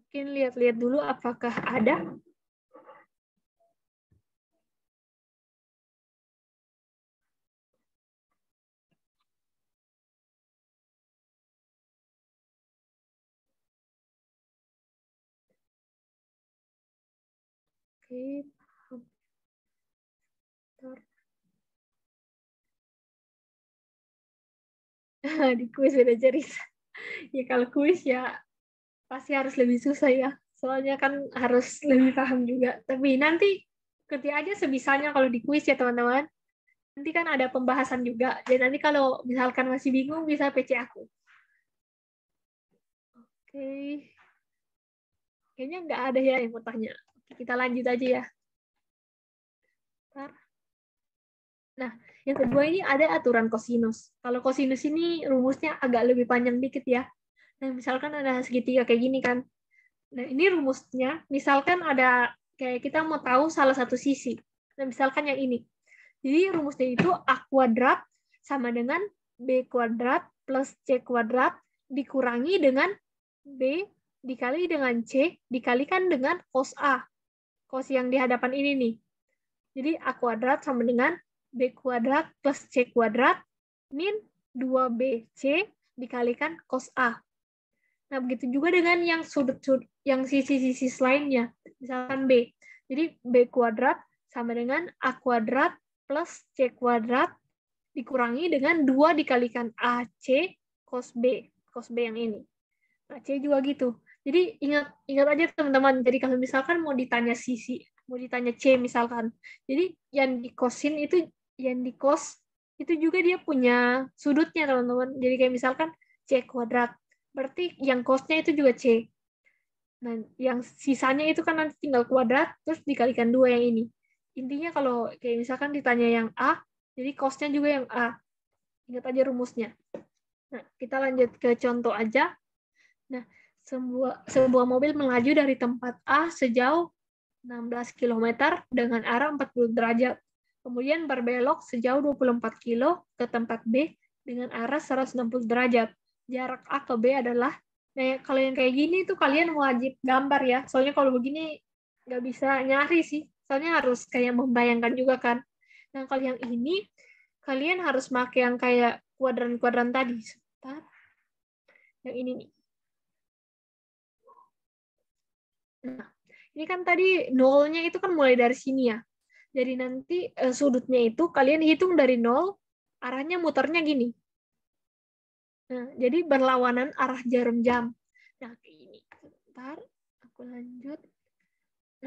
Mungkin lihat-lihat dulu apakah ada. Oke, di kuis beda cerita. Ya kalau kuis ya pasti harus lebih susah ya. Soalnya kan harus lebih paham juga. Tapi nanti kerja aja sebisanya kalau di kuis ya teman-teman. Nanti kan ada pembahasan juga. Jadi nanti kalau misalkan masih bingung bisa PC aku. Oke. Kayaknya nggak ada ya yang mau tanya. Kita lanjut aja ya. Bentar. Nah, yang kedua ini ada aturan kosinus. Kalau kosinus ini rumusnya agak lebih panjang dikit ya. Nah, misalkan ada segitiga kayak gini kan. Nah, ini rumusnya, misalkan ada kayak kita mau tahu salah satu sisi. Nah, misalkan yang ini. Jadi rumusnya itu A kuadrat sama dengan B kuadrat plus C kuadrat dikurangi dengan B dikali dengan C dikalikan dengan cos A. Cos yang di hadapan ini nih. Jadi A kuadrat sama dengan B kuadrat plus C kuadrat min 2BC dikalikan cos A. Nah, begitu juga dengan yang sudut-sudut, yang sisi-sisi lainnya. Misalkan B. Jadi B kuadrat sama dengan A kuadrat plus C kuadrat dikurangi dengan 2 dikalikan AC cos B. Cos B yang ini. Nah, C juga gitu. Jadi ingat aja teman-teman. Jadi kalau misalkan mau ditanya sisi, mau ditanya C misalkan. Jadi yang dikosin itu, yang dikos itu juga dia punya sudutnya teman-teman. Jadi kayak misalkan C kuadrat. Berarti yang cosnya itu juga C. Nah, yang sisanya itu kan nanti tinggal kuadrat, terus dikalikan 2 yang ini. Intinya kalau kayak misalkan ditanya yang A, jadi cosnya juga yang A. Ingat aja rumusnya. Nah, kita lanjut ke contoh aja. Nah, sebuah mobil melaju dari tempat A sejauh 16 km dengan arah 40 derajat. Kemudian berbelok sejauh 24 km ke tempat B dengan arah 160 derajat. Jarak A ke B adalah, nah kalau yang kayak gini tuh kalian wajib gambar ya. Soalnya kalau begini nggak bisa nyari sih. Soalnya harus kayak membayangkan juga kan. Nah, kalau yang ini, kalian harus pakai yang kayak kuadran-kuadran tadi. Sebentar. Yang ini nih. Nah, ini kan tadi nolnya itu kan mulai dari sini ya. Jadi nanti sudutnya itu kalian hitung dari 0, arahnya muternya gini. Nah, jadi berlawanan arah jarum jam. Nah, ini. Sebentar, aku lanjut.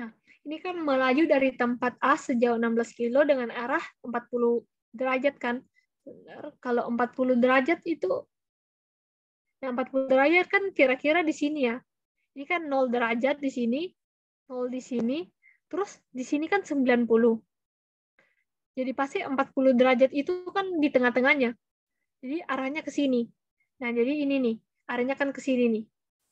Nah, ini kan melaju dari tempat A sejauh 16 kilo dengan arah 40 derajat kan. Benar. Kalau 40 derajat itu, nah 40 derajat kan kira-kira di sini ya. Ini kan 0 derajat di sini, 0 di sini, terus di sini kan 90. Jadi pasti 40 derajat itu kan di tengah-tengahnya. Jadi arahnya ke sini. Nah, jadi ini nih, arahnya kan ke sini nih.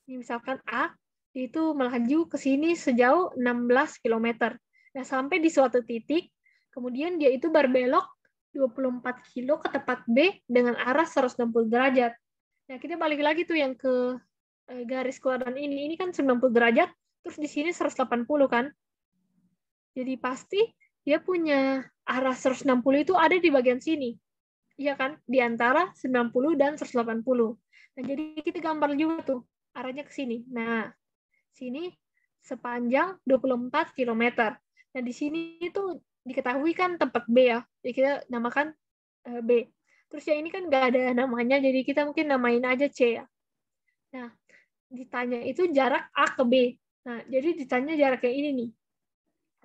Ini misalkan A itu melaju ke sini sejauh 16 km. Nah, sampai di suatu titik, kemudian dia itu berbelok 24 kilo ke tempat B dengan arah 160 derajat. Nah, kita balik lagi tuh yang ke garis kuadran ini. Ini kan 90 derajat, terus di sini 180 kan. Jadi pasti dia punya arah 160 itu ada di bagian sini. Iya kan? Di antara 90 dan 180. Nah, jadi kita gambar juga tuh arahnya ke sini. Nah, sini sepanjang 24 km. Nah, di sini itu diketahui kan tempat B ya. Jadi kita namakan B. Terus yang ini kan nggak ada namanya, jadi kita mungkin namain aja C ya. Nah, ditanya itu jarak A ke B. Nah, jadi ditanya jarak yang ini nih.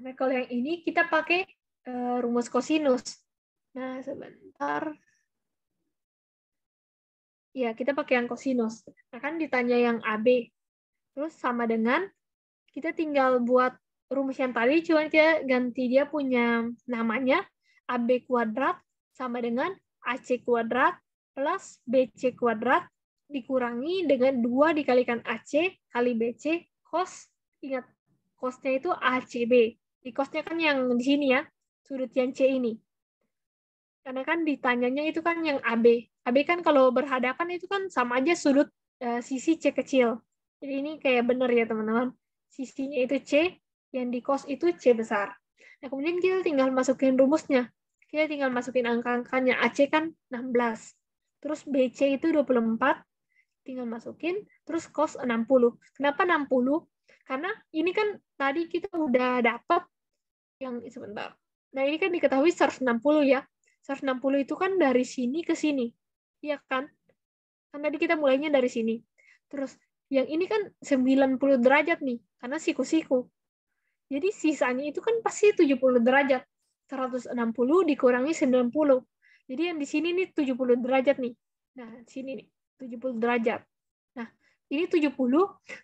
Nah, kalau yang ini kita pakai rumus kosinus. Nah, sebentar. Ya, kita pakai yang kosinus. Nah, kan ditanya yang AB. Terus sama dengan, kita tinggal buat rumus yang tadi, cuma kita ganti dia punya namanya, AB kuadrat sama dengan AC kuadrat plus BC kuadrat dikurangi dengan 2 dikalikan AC kali BC cos, ingat, cosnya itu ACB. Di cosnya kan yang di sini ya, sudut yang C ini. Karena kan ditanyanya itu kan yang AB. AB kan kalau berhadapan itu kan sama aja sudut sisi C kecil. Jadi ini kayak benar ya teman-teman. Sisinya itu C, yang di cos itu C besar. Nah, kemudian kita tinggal masukin rumusnya. Kita tinggal masukin angka-angkanya. AC kan 16. Terus BC itu 24. Tinggal masukin. Terus cos 60. Kenapa 60? Karena ini kan tadi kita udah dapat yang sebentar. Nah, ini kan diketahui 160 ya. 160 itu kan dari sini ke sini. Iya kan? Kan tadi kita mulainya dari sini. Terus yang ini kan 90 derajat nih, karena siku-siku. Jadi sisanya itu kan pasti 70 derajat. 160 dikurangi 90. Jadi yang di sini nih 70 derajat nih. Nah, sini nih 70 derajat. Nah, ini 70,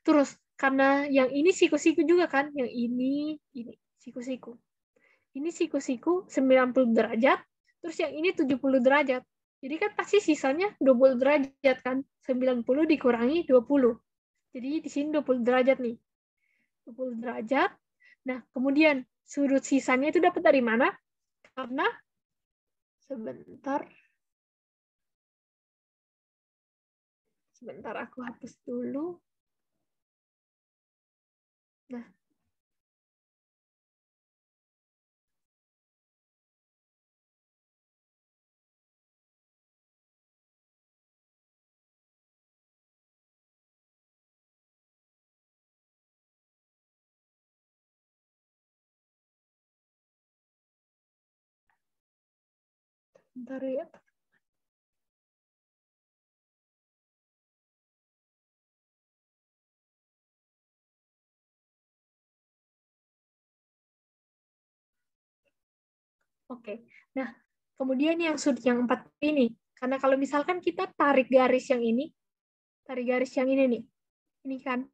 terus karena yang ini siku-siku juga kan, yang ini siku-siku. Ini siku-siku 90 derajat, terus yang ini 70 derajat. Jadi kan pasti sisanya 20 derajat kan, 90 dikurangi 20. Jadi di sini 20 derajat nih. 20 derajat. Nah, kemudian sudut sisanya itu dapat dari mana? Karena sebentar aku hapus dulu. Nah, bentar ya. Oke. Nah, kemudian yang sudut yang 4 ini. Karena kalau misalkan kita tarik garis yang ini nih. Ini kan.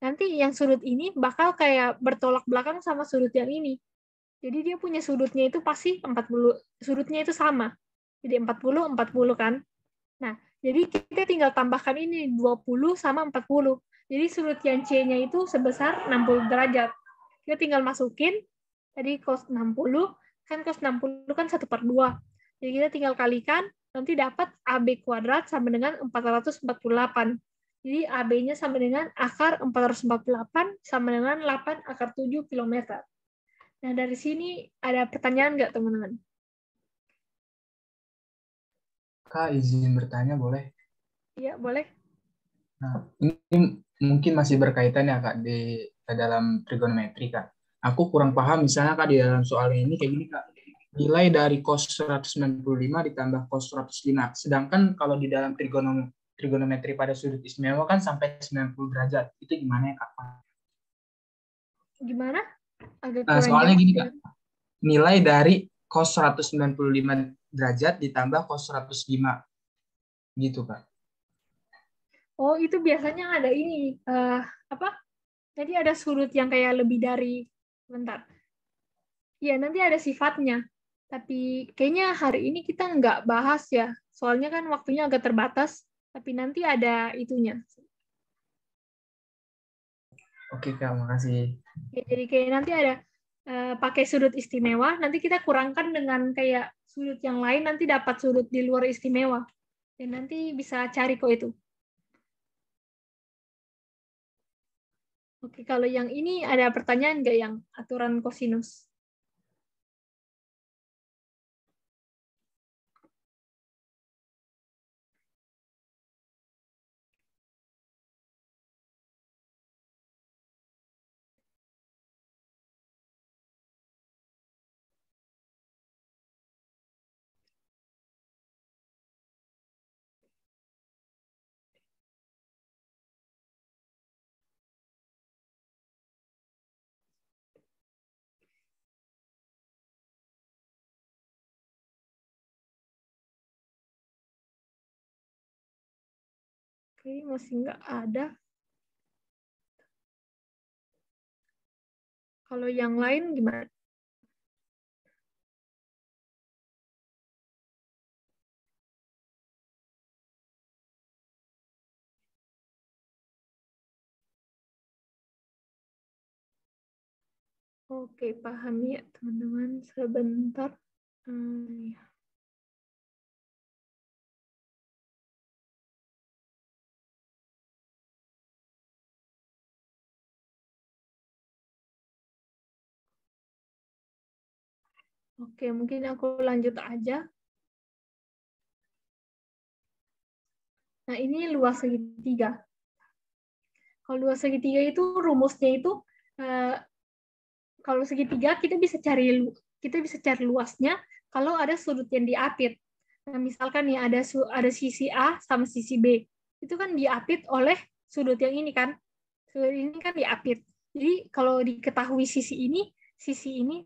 Nanti yang sudut ini bakal kayak bertolak belakang sama sudut yang ini. Jadi dia punya sudutnya itu pasti 40, sudutnya itu sama. Jadi 40 kan. Nah, jadi kita tinggal tambahkan ini 20 sama 40. Jadi sudut yang C-nya itu sebesar 60 derajat. Kita tinggal masukin tadi cos 60, kan cos 60 kan 1/2. Jadi kita tinggal kalikan, nanti dapat AB kuadrat sama dengan 448. Jadi AB-nya sama dengan akar 448 sama dengan 8 akar 7 km. Nah, dari sini ada pertanyaan nggak, teman-teman? Kak, izin bertanya boleh? Iya, boleh. Nah, ini mungkin masih berkaitan ya Kak di dalam trigonometri Kak. Aku kurang paham misalnya Kak di dalam soal ini kayak gini Kak. Nilai dari cos 195 ditambah cos 105. Sedangkan kalau di dalam trigonometri pada sudut istimewa kan sampai 90 derajat. Itu gimana ya Kak? Gimana? Agak Nah, kurang soalnya jelas. gini Kak. Nilai dari cos 195 derajat ditambah cos 105. Gitu Kak. Oh, itu biasanya ada ini. Jadi ada sudut yang kayak lebih dari, bentar. Iya, nanti ada sifatnya. Tapi kayaknya hari ini kita nggak bahas ya. Soalnya kan waktunya agak terbatas. Tapi nanti ada itunya. Oke Kak, makasih. Ya, jadi kayak nanti ada pakai sudut istimewa. Nanti kita kurangkan dengan kayak sudut yang lain. Nanti dapat sudut di luar istimewa. Dan nanti bisa cari kok itu. Oke, kalau yang ini ada pertanyaan nggak yang aturan kosinus? Oke, masih nggak ada. Kalau yang lain gimana? Oke, paham ya teman-teman. Sebentar. Ya. Oke, mungkin aku lanjut aja. Nah, ini luas segitiga. Kalau luas segitiga itu rumusnya itu kalau segitiga kita bisa cari luasnya kalau ada sudut yang diapit. Nah, misalkan nih ada sisi A sama sisi B. Itu kan diapit oleh sudut yang ini kan. Sudut ini kan diapit. Jadi kalau diketahui sisi ini,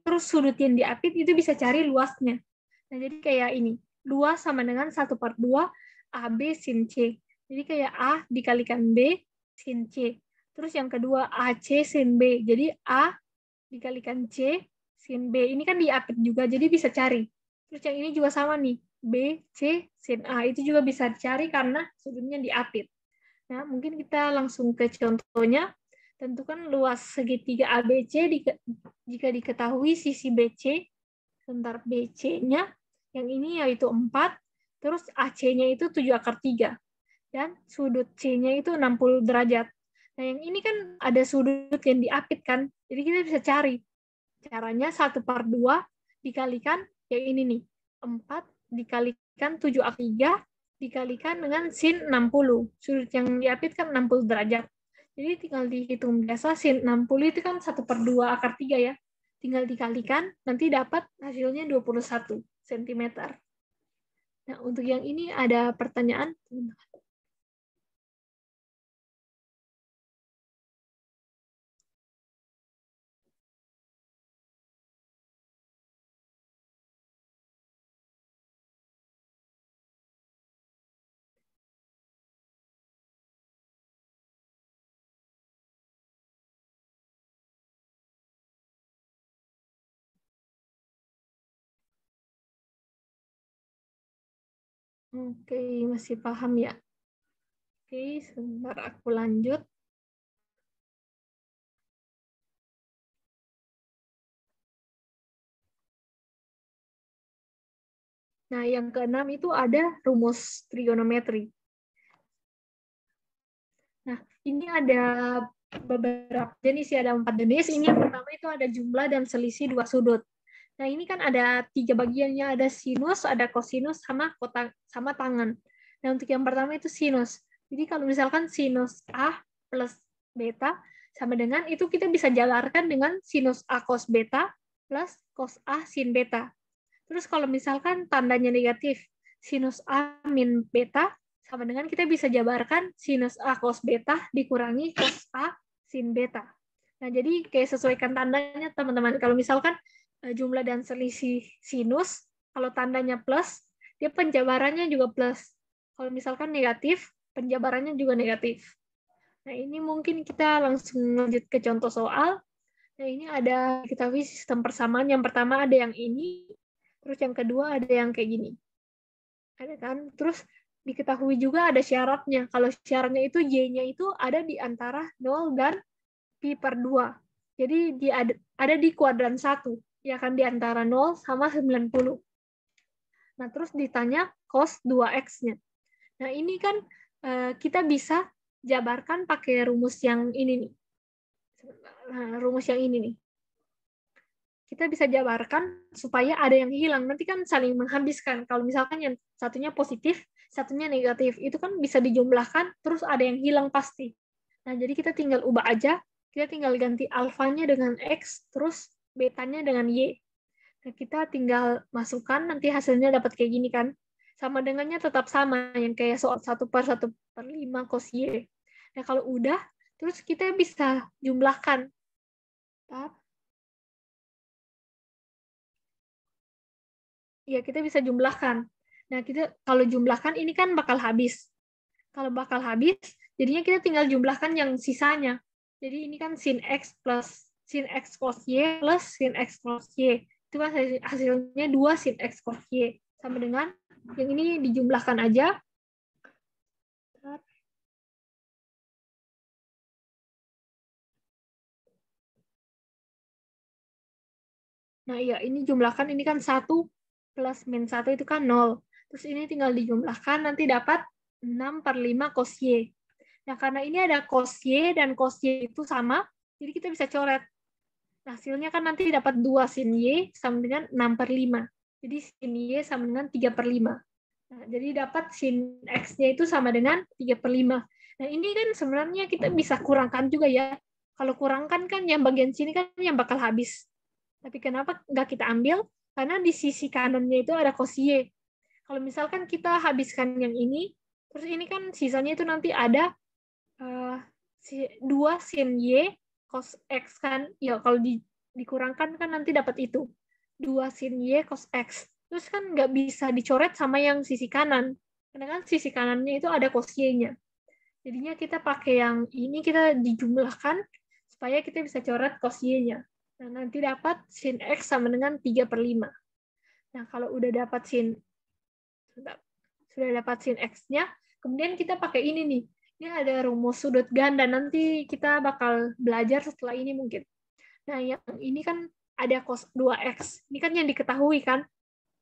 terus sudut yang diapit itu bisa cari luasnya. Nah, jadi kayak ini. Luas sama dengan 1/2 AB sin C. Jadi kayak A dikalikan B sin C. Terus yang kedua AC sin B. Jadi A dikalikan C sin B. Ini kan diapit juga, jadi bisa cari. Terus yang ini juga sama nih. B, C, sin A. Itu juga bisa dicari karena sudutnya diapit. Nah, mungkin kita langsung ke contohnya. Tentukan luas segitiga ABC jika diketahui sisi BC, sebentar BC-nya, yang ini yaitu 4, terus AC-nya itu 7/3, dan sudut C-nya itu 60 derajat. Nah, yang ini kan ada sudut yang diapit kan, jadi kita bisa cari. Caranya 1/2 dikalikan, yang ini nih, 4 dikalikan 7/3, dikalikan dengan sin 60. Sudut yang diapit kan 60 derajat. Jadi tinggal dihitung biasa, sin 60 itu kan 1/2/3 ya. Tinggal dikalikan, nanti dapat hasilnya 21 cm. Nah, untuk yang ini ada pertanyaan? Oke, masih paham ya? Oke, sebentar aku lanjut. Nah, yang keenam itu ada rumus trigonometri. Nah, ini ada beberapa jenis, ya, ada 4 jenis. Ini yang pertama itu ada jumlah dan selisih dua sudut. Nah, ini kan ada 3 bagiannya, ada sinus, ada kosinus, sama tangan. Nah, untuk yang pertama itu sinus. Jadi kalau misalkan sinus A plus beta sama dengan, itu kita bisa jabarkan dengan sinus A cos beta plus cos A sin beta. Terus kalau misalkan tandanya negatif, sinus A min beta sama dengan kita bisa jabarkan sinus A cos beta dikurangi cos A sin beta. Nah, jadi kayak sesuaikan tandanya, teman-teman. Kalau misalkan jumlah dan selisih sinus, kalau tandanya plus, dia penjabarannya juga plus. Kalau misalkan negatif, penjabarannya juga negatif. Nah, ini mungkin kita langsung lanjut ke contoh soal. Nah, ini ada diketahui sistem persamaan. Yang pertama ada yang ini, terus yang kedua ada yang kayak gini. Ada kan? Terus diketahui juga ada syaratnya. Kalau syaratnya itu Y-nya itu ada di antara 0 dan pi/2. Jadi dia ada di kuadran 1. Ya kan, di antara 0 sama 90. Nah, terus ditanya cos 2x-nya. Nah, ini kan kita bisa jabarkan pakai rumus yang ini nih. Nah, rumus yang ini nih. Kita bisa jabarkan supaya ada yang hilang. Nanti kan saling menghabiskan. Kalau misalkan yang satunya positif, satunya negatif, itu kan bisa dijumlahkan, terus ada yang hilang pasti. Nah, jadi kita tinggal ubah aja. Kita tinggal ganti alfanya dengan X, terus betanya dengan Y. Nah, kita tinggal masukkan, nanti hasilnya dapat kayak gini kan. Sama dengannya tetap sama, yang kayak soal 1/1/5 cos Y. Nah, kalau udah, terus kita bisa jumlahkan. Ya, kita bisa jumlahkan. Nah, kita kalau jumlahkan, ini kan bakal habis. Kalau bakal habis, jadinya kita tinggal jumlahkan yang sisanya. Jadi ini kan sin X plus sin X cos Y plus sin X cos Y. Itu kan hasilnya 2 sin X cos Y. Sama dengan yang ini dijumlahkan aja. Nah, ya, ini jumlahkan, ini kan 1 plus min 1 itu kan 0. Terus ini tinggal dijumlahkan, nanti dapat 6/5 cos Y. Nah, karena ini ada cos Y dan cos Y itu sama, jadi kita bisa coret. Nah, hasilnya kan nanti dapat 2 sin Y sama dengan 6/5. Jadi sin Y sama dengan 3/5. Nah, jadi dapat sin X-nya itu sama dengan 3/5. Nah, ini kan sebenarnya kita bisa kurangkan juga ya. Kalau kurangkan kan yang bagian sini kan yang bakal habis. Tapi kenapa nggak kita ambil? Karena di sisi kanannya itu ada cos Y. Kalau misalkan kita habiskan yang ini, terus ini kan sisanya itu nanti ada 2 sin Y cos X kan. Ya, kalau dikurangkan kan nanti dapat itu. 2 sin Y cos X. Terus kan nggak bisa dicoret sama yang sisi kanan. Karena kan sisi kanannya itu ada cos Y-nya. Jadinya kita pakai yang ini, kita dijumlahkan supaya kita bisa coret cos Y-nya. Nah, nanti dapat sin X sama dengan 3/5. Nah, kalau udah dapat sudah dapat sin X-nya, kemudian kita pakai ini nih. Ini ada rumus sudut ganda, nanti kita bakal belajar setelah ini mungkin. Nah, yang ini kan ada cos 2X. Ini kan yang diketahui kan?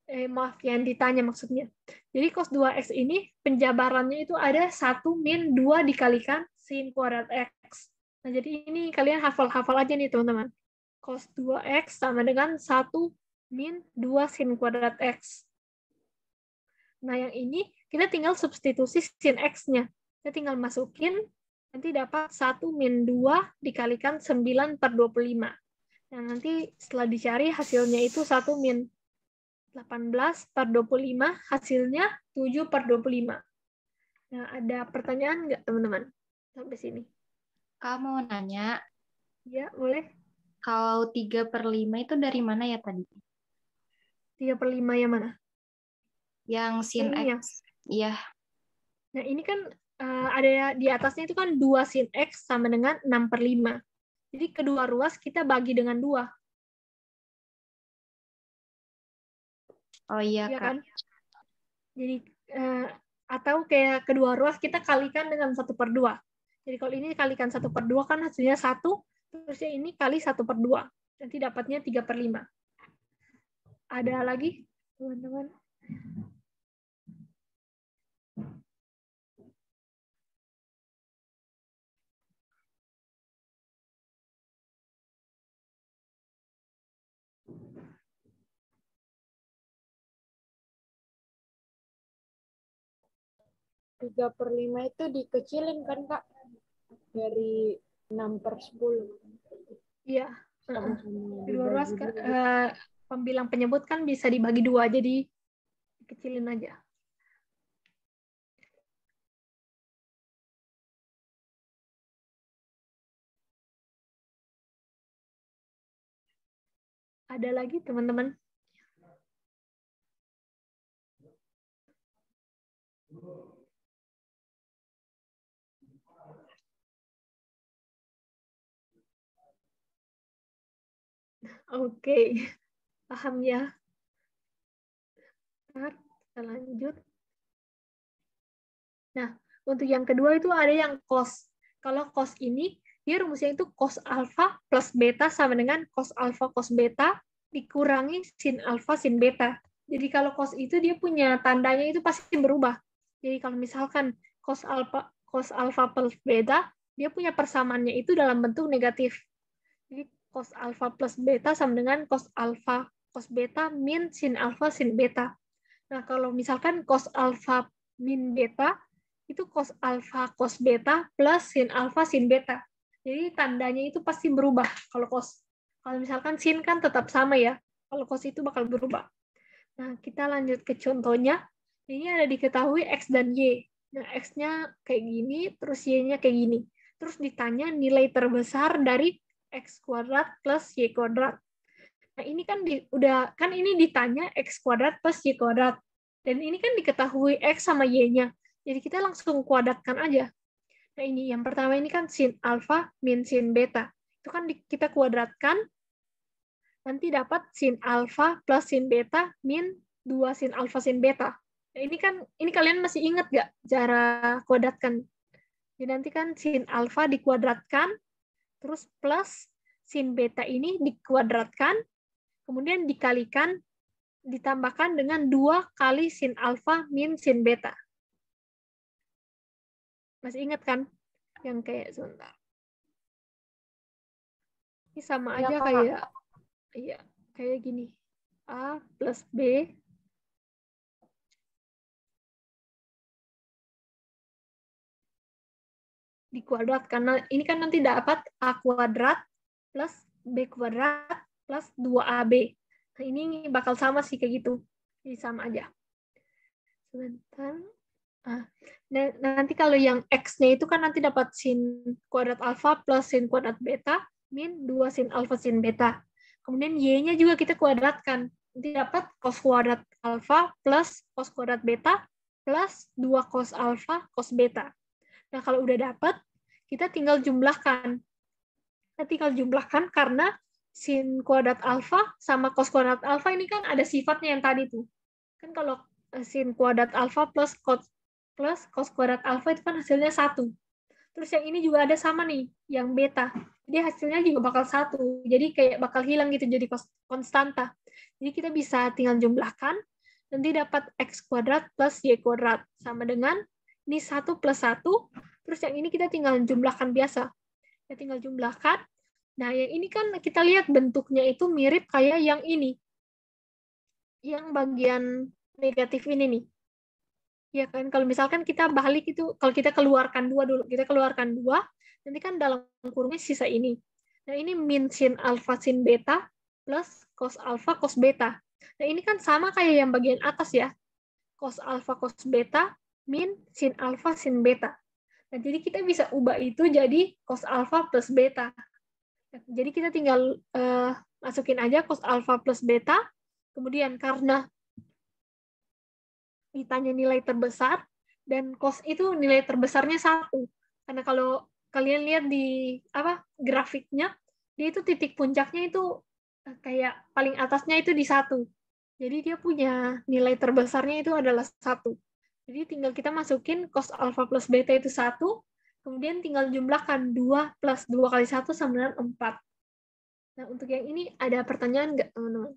Maaf, yang ditanya maksudnya. Jadi cos 2X ini penjabarannya itu ada 1 min 2 dikalikan sin kuadrat X. Nah, jadi ini kalian hafal-hafal aja nih teman-teman. Cos 2X sama dengan 1 min 2 sin kuadrat X. Nah, yang ini kita tinggal substitusi sin X-nya. Kita tinggal masukin, nanti dapat 1 min 2 dikalikan 9/25. Nah, nanti setelah dicari hasilnya itu 1 min 18/25, hasilnya 7/25. Nah, ada pertanyaan nggak teman-teman sampai sini? Kak mau nanya. Ya, boleh. Kalau 3/5 itu dari mana ya tadi? 3/5 yang mana? Yang sin Ini ya? X. Iya. Nah, ini kan ada di atasnya itu kan 2 sin X sama dengan 6/5. Jadi kedua ruas kita bagi dengan 2. Oh iya, Iya Kak. kan? Jadi atau kayak kedua ruas kita kalikan dengan 1/2. Jadi kalau ini kalikan 1/2 kan hasilnya 1, terus yang ini kali 1/2. Nanti dapatnya 3/5. Ada lagi, teman-teman? Tiga per 5 itu dikecilin kan, Kak? Dari 6/10. Iya. Sama-sama Kedua ruas dibagi pembilang penyebut kan bisa dibagi 2, jadi kecilin aja. Ada lagi teman-teman? Oke, paham ya. Kita lanjut. Nah, untuk yang kedua itu ada yang cos. Kalau cos ini, dia rumusnya itu cos alfa plus beta sama dengan cos alfa cos beta dikurangi sin alfa sin beta. Jadi kalau cos itu dia punya tandanya itu pasti berubah. Jadi kalau misalkan cos alfa plus beta, dia punya persamaannya itu dalam bentuk negatif. Jadi cos alfa plus beta sama dengan cos alfa cos beta min sin alfa sin beta. Nah, kalau misalkan cos alfa min beta, itu cos alfa cos beta plus sin alfa sin beta. Jadi tandanya itu pasti berubah kalau cos. Kalau misalkan sin kan tetap sama ya. Kalau cos itu bakal berubah. Nah, kita lanjut ke contohnya. Ini ada diketahui X dan Y. Nah, X-nya kayak gini, terus Y-nya kayak gini. Terus ditanya nilai terbesar dari X kuadrat plus Y kuadrat. Nah, ini kan ini ditanya X kuadrat plus Y kuadrat. Dan ini kan diketahui X sama Y-nya. Jadi kita langsung kuadratkan aja. Nah, ini yang pertama ini kan sin alfa min sin beta. Itu kan kita kuadratkan, nanti dapat sin alfa plus sin beta min 2 sin alfa sin beta. Nah, ini kalian masih ingat nggak cara kuadratkan? Jadi nanti kan sin alfa dikuadratkan, terus plus sin beta ini dikuadratkan, kemudian dikalikan, ditambahkan dengan 2 kali sin alfa min sin beta. Masih ingat kan? Yang kayak sebentar. Ini sama aja kayak gini. A plus B dikuadrat. Karena ini kan nanti dapat A kuadrat plus B kuadrat plus 2AB. Nah, ini bakal sama sih kayak gitu. Jadi sama aja. Sebentar. Nanti kalau yang X-nya itu kan nanti dapat sin kuadrat alfa plus sin kuadrat beta min 2 sin alfa sin beta. Kemudian Y-nya juga kita kuadratkan. Nanti dapat cos kuadrat alfa plus cos kuadrat beta plus 2 cos alfa cos beta. Nah, kalau udah dapat, kita tinggal jumlahkan. Kita tinggal jumlahkan karena sin kuadrat alfa sama cos kuadrat alfa ini kan ada sifatnya yang tadi tuh. Kan kalau sin kuadrat alfa plus cos kuadrat alfa itu kan hasilnya 1. Terus yang ini juga ada sama nih, yang beta. Jadi hasilnya juga bakal 1. Jadi kayak bakal hilang gitu, jadi konstanta. Jadi kita bisa tinggal jumlahkan, nanti dapat x kuadrat plus y kuadrat. Sama dengan ini 1 plus 1, terus yang ini kita tinggal jumlahkan biasa. Kita tinggal jumlahkan. Nah, yang ini kan kita lihat bentuknya itu mirip kayak yang ini. Yang bagian negatif ini nih. Ya kan, kalau misalkan kita balik itu, kalau kita keluarkan 2 dulu, kita keluarkan 2, nanti kan dalam kurungnya sisa ini. Nah, ini min sin alfa sin beta plus cos alfa cos beta. Nah, ini kan sama kayak yang bagian atas ya. Cos alfa cos beta min sin alfa sin beta. Nah, jadi kita bisa ubah itu jadi cos alfa plus beta. Jadi kita tinggal masukin aja cos alfa plus beta, kemudian karena ditanya nilai terbesar, dan cos itu nilai terbesarnya 1. Karena kalau kalian lihat di grafiknya, dia itu titik puncaknya itu kayak paling atasnya itu di 1. Jadi dia punya nilai terbesarnya itu adalah 1. Jadi tinggal kita masukin cos alfa plus beta itu 1, kemudian tinggal jumlahkan 2 plus 2 kali 1 sama dengan 4. Nah, untuk yang ini ada pertanyaan nggak, teman-teman?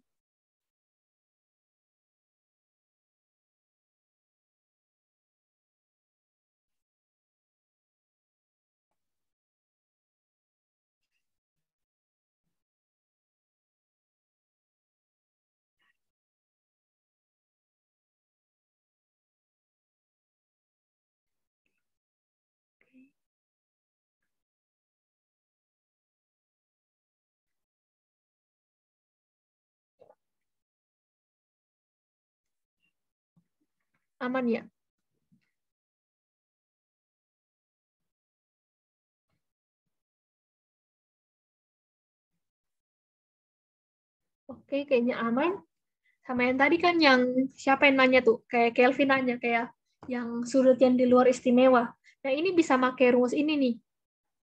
Aman ya? Oke, kayaknya aman. Sama yang tadi kan yang siapa yang nanya tuh? Kayak Kelvin nanya, kayak yang sudut yang di luar istimewa. Nah, ini bisa pakai rumus ini nih.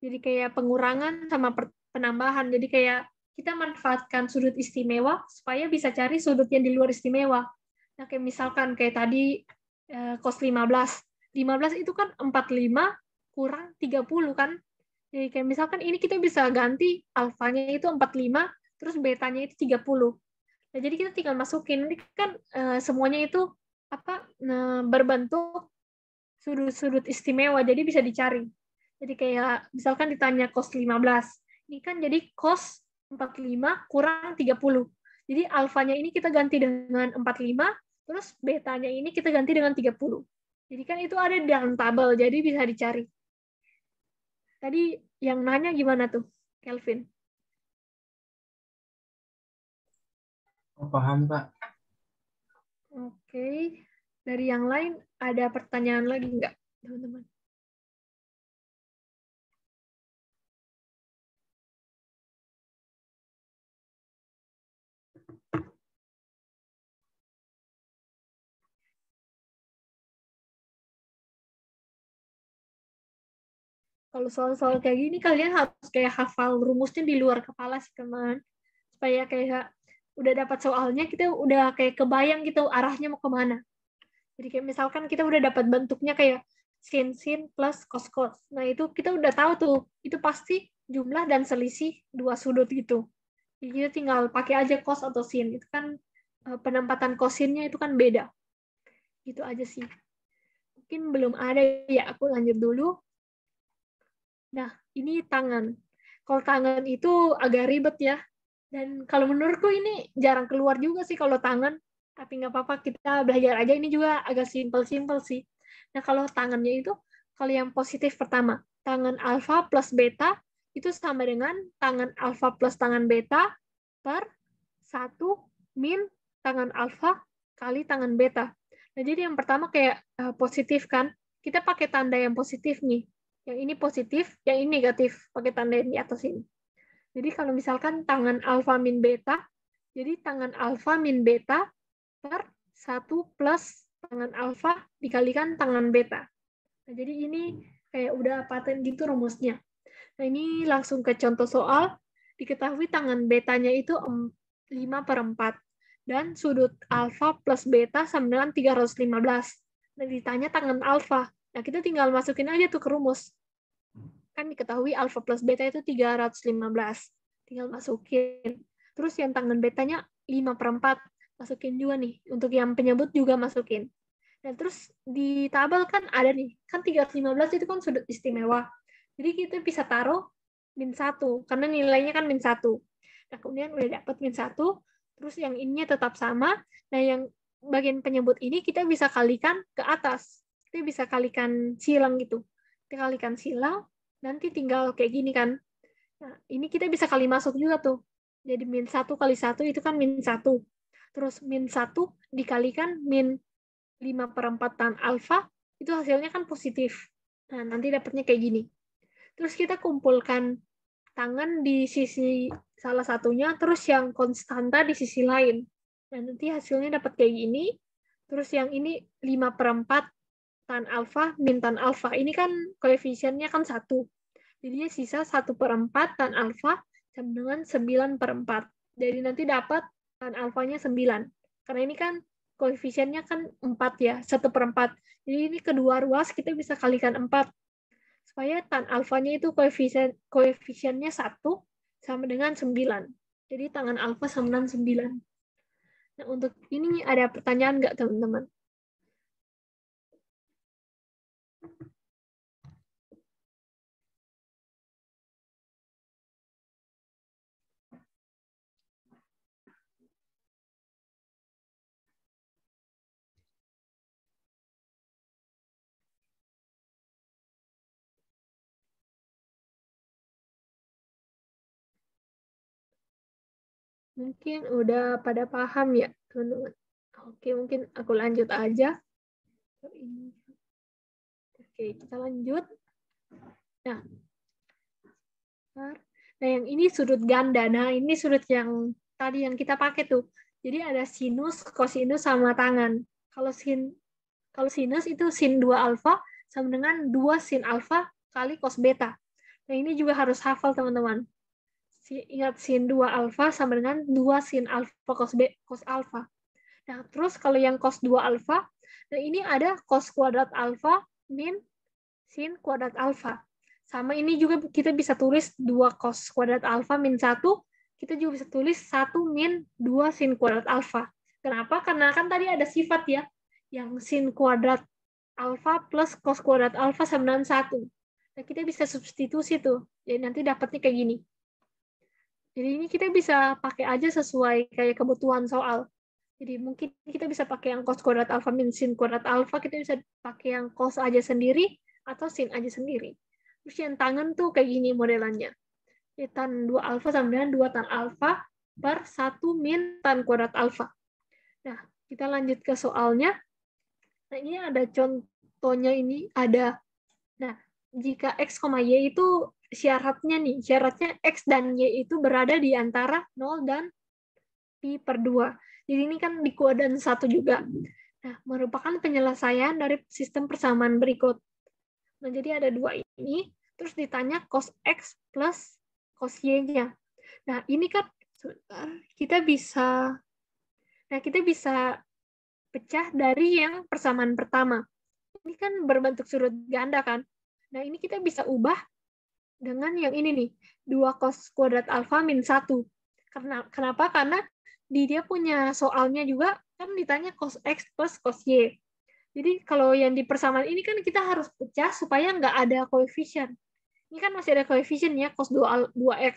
Jadi kayak pengurangan sama penambahan. Jadi kayak kita manfaatkan sudut istimewa supaya bisa cari sudut yang di luar istimewa. Nah, kayak misalkan kayak tadi cos 15. 15 itu kan 45 kurang 30 kan. Jadi kayak misalkan ini kita bisa ganti alfanya itu 45, terus betanya itu 30. Nah, jadi kita tinggal masukin. Ini kan semuanya itu berbentuk sudut-sudut istimewa, jadi bisa dicari. Jadi kayak misalkan ditanya cos 15. Ini kan jadi cos 45 kurang 30. Jadi alfanya ini kita ganti dengan 45, terus betanya ini kita ganti dengan 30. Jadi kan itu ada di dalam tabel, jadi bisa dicari. Tadi yang nanya gimana tuh, Kelvin? Oh, paham, Kak. Oke. Dari yang lain, ada pertanyaan lagi nggak, teman-teman? Kalau soal-soal kayak gini, kalian harus kayak hafal rumusnya di luar kepala sih, teman. Supaya kayak udah dapat soalnya, kita udah kayak kebayang gitu arahnya mau kemana. Jadi kayak misalkan kita udah dapat bentuknya kayak sin plus cos. Nah, itu kita udah tahu tuh, itu pasti jumlah dan selisih dua sudut gitu. Jadi kita tinggal pakai aja cos atau sin. Itu kan penempatan kosinnya itu kan beda. Gitu aja sih. Mungkin belum ada ya, aku lanjut dulu. Nah, ini tangan. Kalau tangan itu agak ribet ya. Dan kalau menurutku ini jarang keluar juga sih kalau tangan. Tapi nggak apa-apa, kita belajar aja. Ini juga agak simpel-simpel sih. Nah, kalau tangannya itu, kalau yang positif pertama, tangan alfa plus beta, itu sama dengan tangan alfa plus tangan beta per 1 min tangan alfa kali tangan beta. Nah, jadi yang pertama kayak positif kan. Kita pakai tanda yang positif nih. Yang ini positif, yang ini negatif. Pakai tanda yang di atas ini. Jadi kalau misalkan tangan alfa min beta, jadi tangan alfa min beta per 1 plus tangan alfa dikalikan tangan beta. Nah, jadi ini kayak udah paten gitu rumusnya. Nah, ini langsung ke contoh soal. Diketahui tangan betanya itu 5/4. Dan sudut alfa plus beta sama dengan 315. Nah, ditanya tangan alfa. Nah, kita tinggal masukin aja tuh ke rumus. Kan diketahui alfa plus beta itu 315. Tinggal masukin. Terus yang tangan betanya 5/4. Masukin juga nih. Untuk yang penyebut juga masukin. Nah, terus di tabel kan ada nih. Kan 315 itu kan sudut istimewa. Jadi kita bisa taruh -1. Karena nilainya kan -1. Nah, kemudian udah dapat -1. Terus yang ininya tetap sama. Nah, yang bagian penyebut ini kita bisa kalikan ke atas. Kita bisa kalikan silang gitu. Kita kalikan silang, nanti tinggal kayak gini kan. Nah, ini kita bisa kali masuk juga tuh. Jadi -1 kali 1 itu kan -1. Terus -1 dikalikan -5/4 tan alfa, itu hasilnya kan positif. Nah, nanti dapatnya kayak gini. Terus kita kumpulkan tangan di sisi salah satunya, terus yang konstanta di sisi lain. Nah, nanti hasilnya dapat kayak gini. Terus yang ini 5/4 tan alfa min tan alfa. Ini kan koefisiennya kan 1. Jadinya sisa 1/4 tan alfa sama dengan 9/4. Jadi nanti dapat tan alfanya 9. Karena ini kan koefisiennya kan 4 ya, 1/4. Jadi ini kedua ruas kita bisa kalikan 4. Supaya tan alfanya itu koefisiennya 1 sama dengan 9. Jadi tangan alfa sama dengan 9. Nah, untuk ini ada pertanyaan nggak, teman-teman? Mungkin udah pada paham ya, teman-teman. Oke, mungkin aku lanjut aja. Oke, kita lanjut. Nah, yang ini sudut ganda. Nah, ini sudut yang tadi yang kita pakai tuh. Jadi ada sinus, kosinus, sama tangan. Kalau sinus itu sin 2 alfa sama dengan 2 sin alfa kali cos beta. Nah, ini juga harus hafal, teman-teman. Ingat sin 2 alfa sama dengan 2 sin alfa cos alfa. Nah, terus kalau yang cos 2 alfa, nah ini ada cos kuadrat alfa min sin kuadrat alfa. Sama ini juga kita bisa tulis 2 cos kuadrat alfa min 1, kita juga bisa tulis 1 min 2 sin kuadrat alfa. Kenapa? Karena kan tadi ada sifat ya, yang sin kuadrat alfa plus cos kuadrat alfa sama dengan 1. Nah, kita bisa substitusi tuh. Jadi nanti dapatnya kayak gini. Jadi ini kita bisa pakai aja sesuai kayak kebutuhan soal. Jadi mungkin kita bisa pakai yang cos kuadrat alfa min sin kuadrat alfa, kita bisa pakai yang cos aja sendiri, atau sin aja sendiri. Terus yang tangan tuh kayak gini modelannya. Ya, tan 2 alfa sama dengan 2 tan alfa per 1 min tan kuadrat alfa. Nah, kita lanjut ke soalnya. Nah, ini ada contohnya ini, ada. Nah, jika X, Y itu syaratnya X dan Y itu berada di antara 0 dan pi/2. Jadi ini kan di kuadran 1 juga. Nah, merupakan penyelesaian dari sistem persamaan berikut. Nah, jadi ada 2 ini, terus ditanya cos X plus cos Y-nya. Nah, ini kan kita bisa pecah dari yang persamaan pertama. Ini kan berbentuk sudut ganda kan. Nah, ini kita bisa ubah dengan yang ini nih, 2 cos kuadrat alfa min 1. Kenapa? Karena dia punya soalnya juga kan ditanya cos X plus cos Y. Jadi kalau yang di persamaan ini kan kita harus pecah supaya nggak ada koefisien. Ini kan masih ada koefisien ya, cos 2X.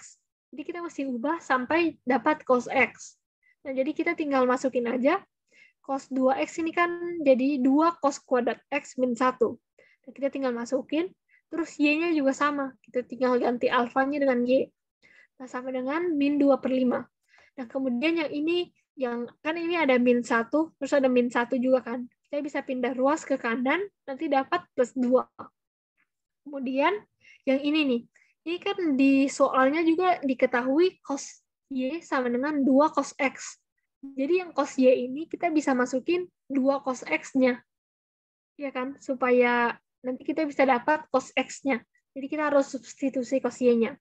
Jadi kita mesti ubah sampai dapat cos X. Nah, jadi kita tinggal masukin aja. Cos 2X ini kan jadi 2 cos kuadrat X min 1. Nah, kita tinggal masukin. Terus Y-nya juga sama. Kita tinggal ganti alfanya dengan Y. Nah, sama dengan min 2/5. Nah, kemudian yang ini, kan ini ada min 1, terus ada min 1 juga kan. Kita bisa pindah ruas ke kanan, nanti dapat plus 2. Kemudian yang ini nih. Ini kan di soalnya juga diketahui cos Y sama dengan 2 cos X. Jadi yang cos Y ini kita bisa masukin 2 cos X-nya. Ya kan? Supaya nanti kita bisa dapat cos X-nya. Jadi kita harus substitusi cos Y-nya.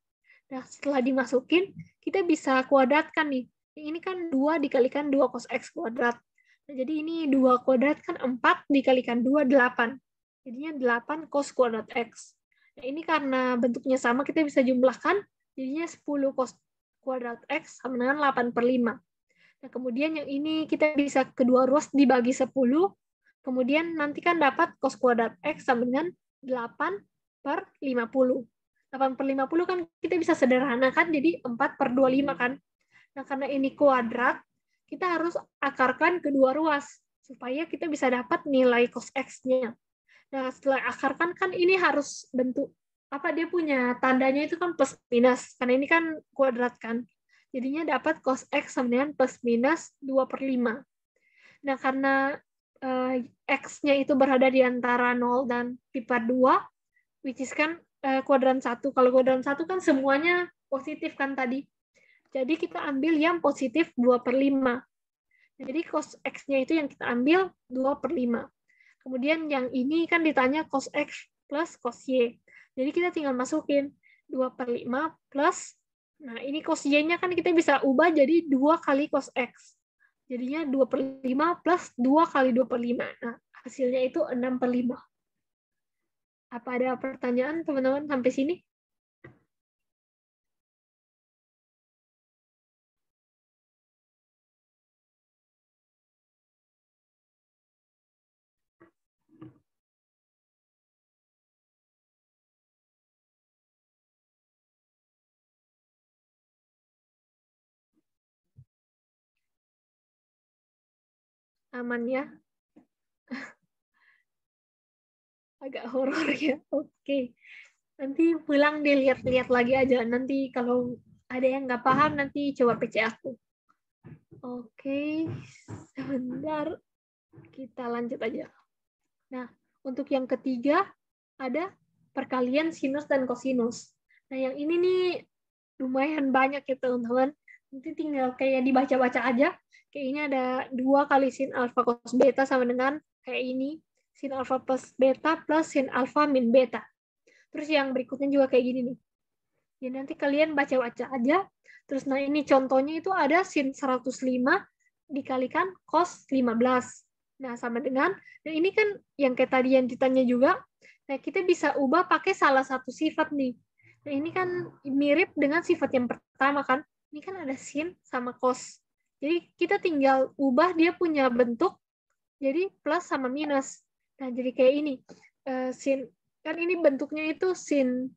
Nah, setelah dimasukin, kita bisa kuadratkan nih. Ini kan 2 dikalikan 2 cos X kuadrat. Nah, jadi ini 2 kuadrat kan 4 dikalikan 2, 8. Jadinya 8 cos kuadrat X. Nah, ini karena bentuknya sama, kita bisa jumlahkan. Jadinya 10 cos kuadrat X sama dengan 8/5. Nah, kemudian yang ini kita bisa kedua ruas dibagi 10. Kemudian nanti kan dapat cos kuadrat X sama dengan 8/50. 8/50 kan kita bisa sederhanakan jadi 4/25 kan. Nah, karena ini kuadrat, kita harus akarkan kedua ruas supaya kita bisa dapat nilai cos X-nya. Nah, setelah akarkan kan ini harus bentuk dia punya tandanya itu kan plus minus karena ini kan kuadrat kan. Jadinya dapat cos X sama dengan plus minus 2/5. Nah, karena X-nya itu berada di antara 0 dan pi/2, which is kan kuadran 1. Kalau kuadran 1 kan semuanya positif kan tadi. Jadi kita ambil yang positif 2/5. Jadi cos X-nya itu yang kita ambil 2/5. Kemudian yang ini kan ditanya cos X plus cos Y. Jadi kita tinggal masukin 2/5 plus, nah ini cos Y-nya kan kita bisa ubah jadi 2 kali cos X. Jadinya 2/5 plus 2 kali 2/5. Nah, hasilnya itu 6/5. Apa ada pertanyaan teman-teman sampai sini? Aman ya? Agak horor ya. Oke. Nanti pulang dilihat-lihat lagi aja. Nanti kalau ada yang nggak paham, nanti coba PC aku. Oke. Sebentar. Kita lanjut aja. Nah, untuk yang ketiga, ada perkalian sinus dan kosinus. Nah, yang ini nih lumayan banyak ya, teman-teman. Nanti tinggal kayak dibaca-baca aja. Kayak ini ada 2 kali sin alfa cos beta sama dengan kayak ini. Sin alfa plus beta plus sin alfa min beta. Terus yang berikutnya juga kayak gini nih. Ya nanti kalian baca-baca aja. Terus nah ini contohnya itu ada sin 105 dikalikan cos 15. Nah sama dengan, nah ini kan yang kayak tadi yang ditanya juga, nah kita bisa ubah pakai salah satu sifat nih. Nah ini kan mirip dengan sifat yang pertama kan. Ini kan ada sin sama cos. Jadi kita tinggal ubah dia punya bentuk jadi plus sama minus. Nah, jadi kayak ini. Sin kan ini bentuknya itu sin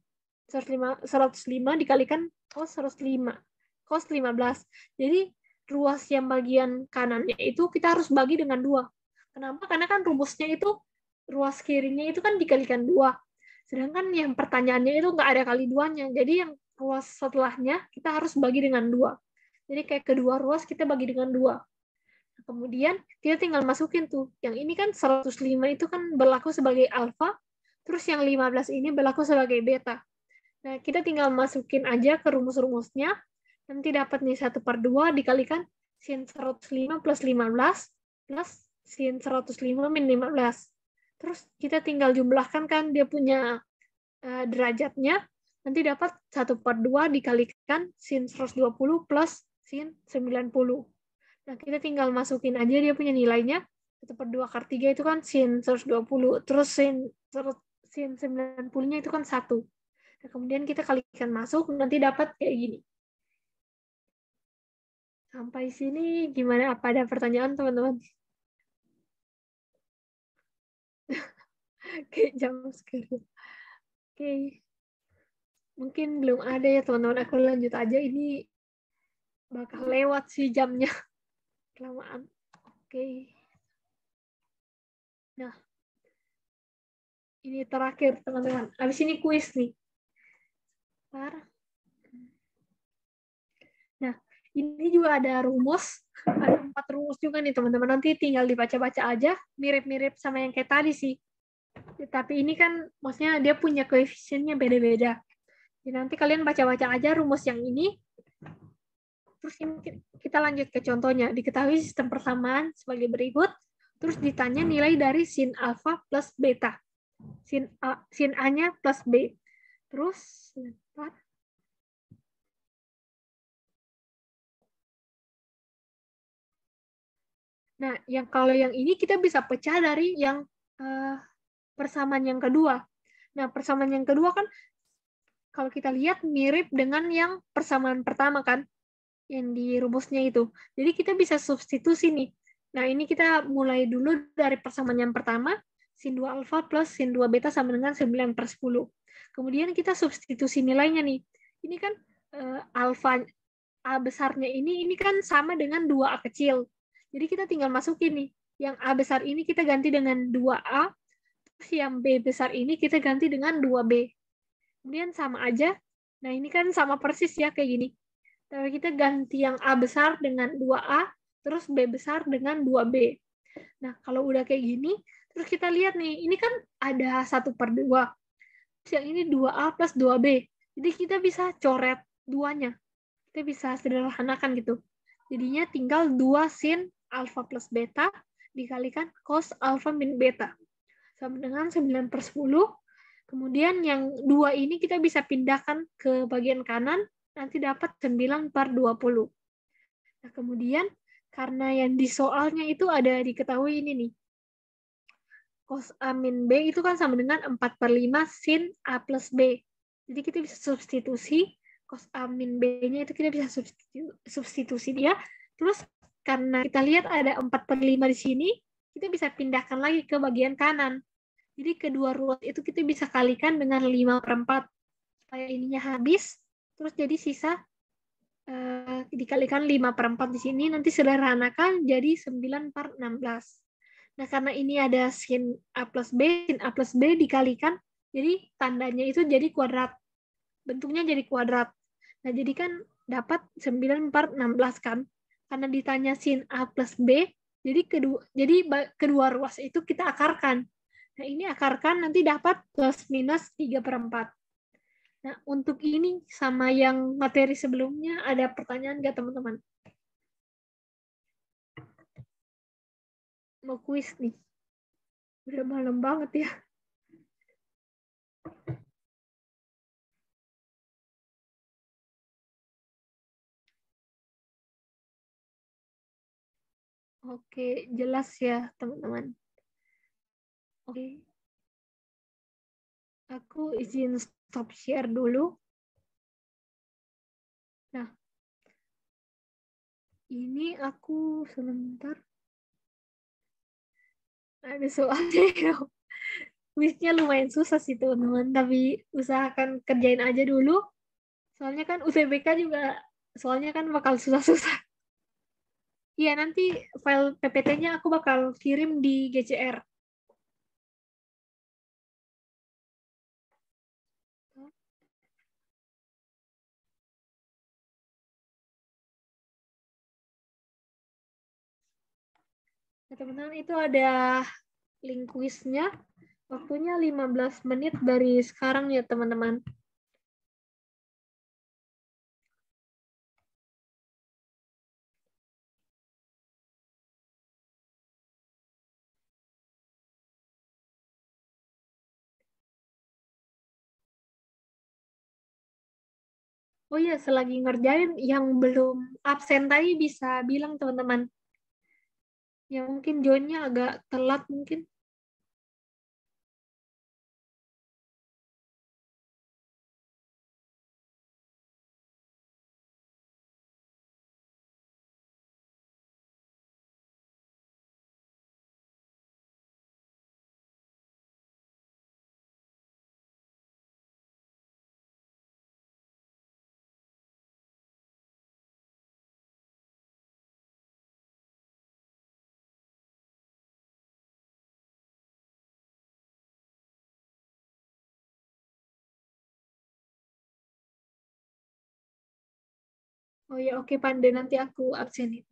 105 dikalikan cos 105. Cos 15. Jadi ruas yang bagian kanannya itu kita harus bagi dengan 2. Kenapa? Karena kan rumusnya itu ruas kirinya itu kan dikalikan 2. Sedangkan yang pertanyaannya itu nggak ada kali 2-nya. Jadi yang ruas setelahnya kita harus bagi dengan 2. Jadi kayak kedua ruas kita bagi dengan 2. Kemudian kita tinggal masukin tuh. Yang ini kan 105 itu kan berlaku sebagai alfa, terus yang 15 ini berlaku sebagai beta. Nah, kita tinggal masukin aja ke rumus-rumusnya. Nanti dapat nih 1/2 dikalikan sin 105 plus 15 plus sin 105 min 15. Terus kita tinggal jumlahkan kan dia punya derajatnya. Nanti dapat 1/2 dikalikan sin 120 plus sin 90. Nah, kita tinggal masukin aja dia punya nilainya. 1/2 akar 3 itu kan sin 120. Terus sin 90-nya itu kan 1. Nah, kemudian kita kalikan masuk, nanti dapat kayak gini. Sampai sini gimana? Apa ada pertanyaan, teman-teman? Kayak jam sekarang. Oke. Mungkin belum ada ya, teman-teman. Aku lanjut aja. Ini bakal lewat sih jamnya. Kelamaan. Oke. Nah, ini terakhir teman-teman. Habis ini kuis nih. Nah, ini juga ada rumus. Ada 4 rumus juga nih teman-teman. Nanti tinggal dibaca-baca aja. Mirip-mirip sama yang kayak tadi sih. Tapi ini kan maksudnya dia punya koefisiennya beda-beda. Jadi nanti kalian baca-baca aja rumus yang ini. Terus kita lanjut ke contohnya. Diketahui sistem persamaan sebagai berikut. Terus ditanya nilai dari sin alfa plus beta. sin A-nya plus B. Terus sebentar. Nah, kalau yang ini kita bisa pecah dari yang persamaan yang kedua. Nah, persamaan yang kedua kan kalau kita lihat mirip dengan yang persamaan pertama kan, yang di rumusnya itu. Jadi kita bisa substitusi nih. Nah, ini kita mulai dulu dari persamaan yang pertama, sin 2 alfa plus sin 2 beta sama dengan 9/10. Kemudian kita substitusi nilainya nih. Ini kan alfa A besarnya ini kan sama dengan 2A kecil. Jadi kita tinggal masukin nih. Yang A besar ini kita ganti dengan 2A, terus yang B besar ini kita ganti dengan 2B. Kemudian sama aja. Nah, ini kan sama persis ya kayak gini. Tapi kita ganti yang A besar dengan 2A, terus B besar dengan 2B. Nah, kalau udah kayak gini, terus kita lihat nih, ini kan ada 1/2. Terus yang ini 2A plus 2B. Jadi kita bisa coret duanya. Kita bisa sederhanakan gitu. Jadinya tinggal 2 sin alfa plus beta dikalikan cos alfa min beta. Sama dengan 9/10. Kemudian yang 2 ini kita bisa pindahkan ke bagian kanan, nanti dapat 9/20. Nah, kemudian karena yang di soalnya itu ada diketahui ini nih. Cos A min B itu kan sama dengan 4/5 sin A plus B. Jadi kita bisa substitusi cos A min B-nya itu kita bisa substitusi dia. Terus karena kita lihat ada 4/5 di sini, kita bisa pindahkan lagi ke bagian kanan. Jadi kedua ruas itu kita bisa kalikan dengan 5/4. Supaya ininya habis, terus jadi sisa dikalikan 5/4 di sini, nanti sederhanakan jadi 9/16. Nah, karena ini ada sin A plus B, sin A plus B dikalikan, jadi tandanya itu jadi kuadrat. Bentuknya jadi kuadrat. Nah, jadi kan dapat 9/16 kan? Karena ditanya sin A plus B, jadi kedua ruas itu kita akarkan. Nah, ini akarkan nanti dapat plus minus 3/4. Nah, untuk ini sama yang materi sebelumnya ada pertanyaan nggak teman-teman? Mau kuis nih. Udah malam banget ya. Oke, jelas ya teman-teman. Oke. Aku izin stop share dulu. Nah, ini aku sebentar. Ada soalnya ya. Kuisnya lumayan susah sih teman-teman, tapi usahakan kerjain aja dulu. Soalnya kan UTBK juga, soalnya kan bakal susah-susah. Iya, nanti file PPT-nya aku bakal kirim di GCR. Nah, teman-teman, itu ada link kuisnya. Waktunya 15 menit dari sekarang ya, teman-teman. Oh iya, selagi ngerjain yang belum absen tadi bisa bilang teman-teman. Ya mungkin joinnya agak telat mungkin. Oh ya, oke Pande, nanti aku absenin.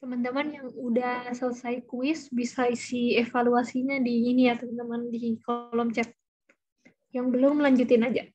Teman-teman yang udah selesai kuis bisa isi evaluasinya di ini ya teman-teman di kolom chat. Yang belum lanjutin aja.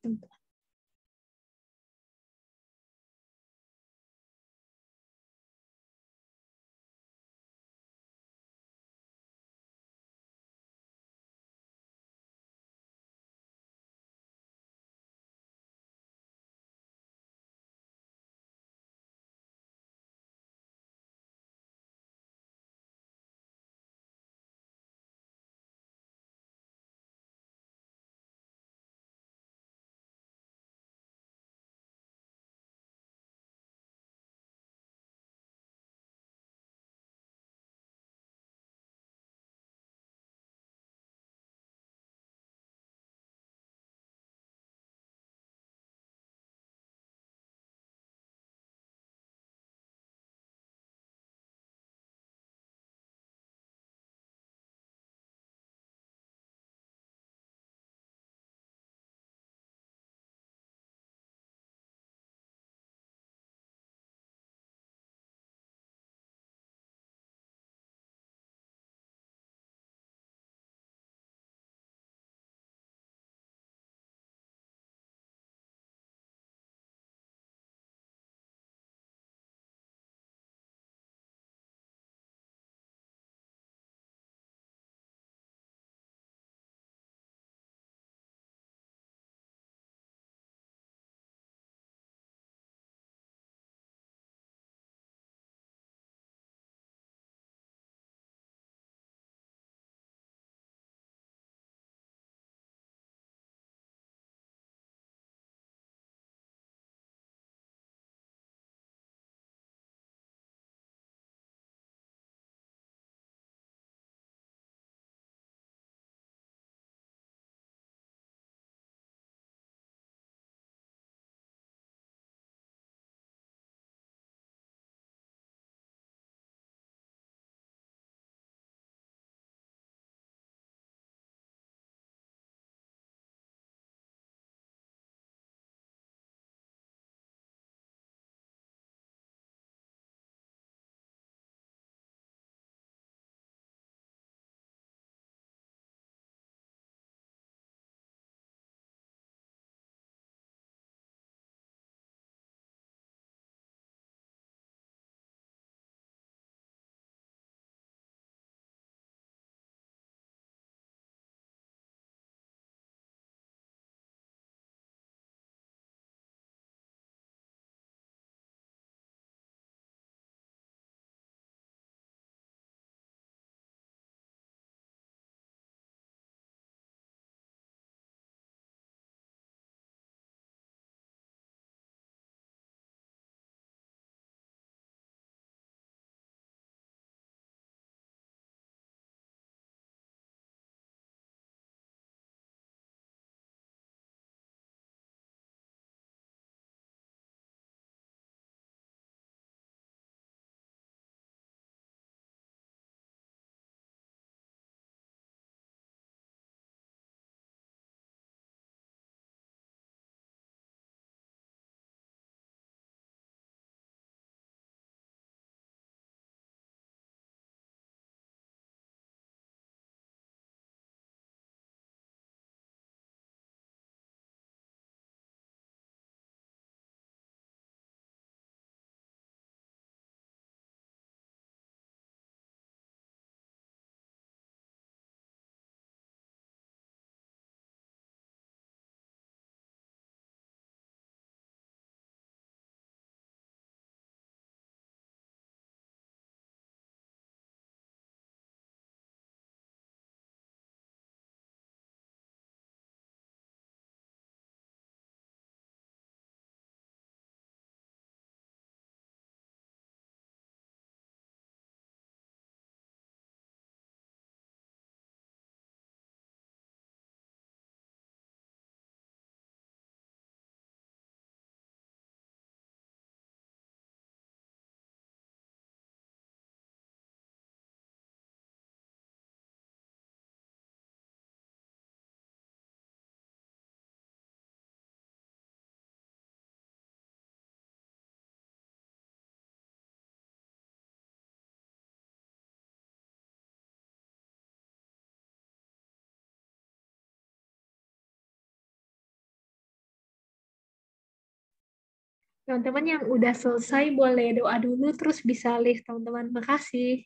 Teman-teman yang udah selesai boleh doa dulu terus bisa live teman-teman. Makasih.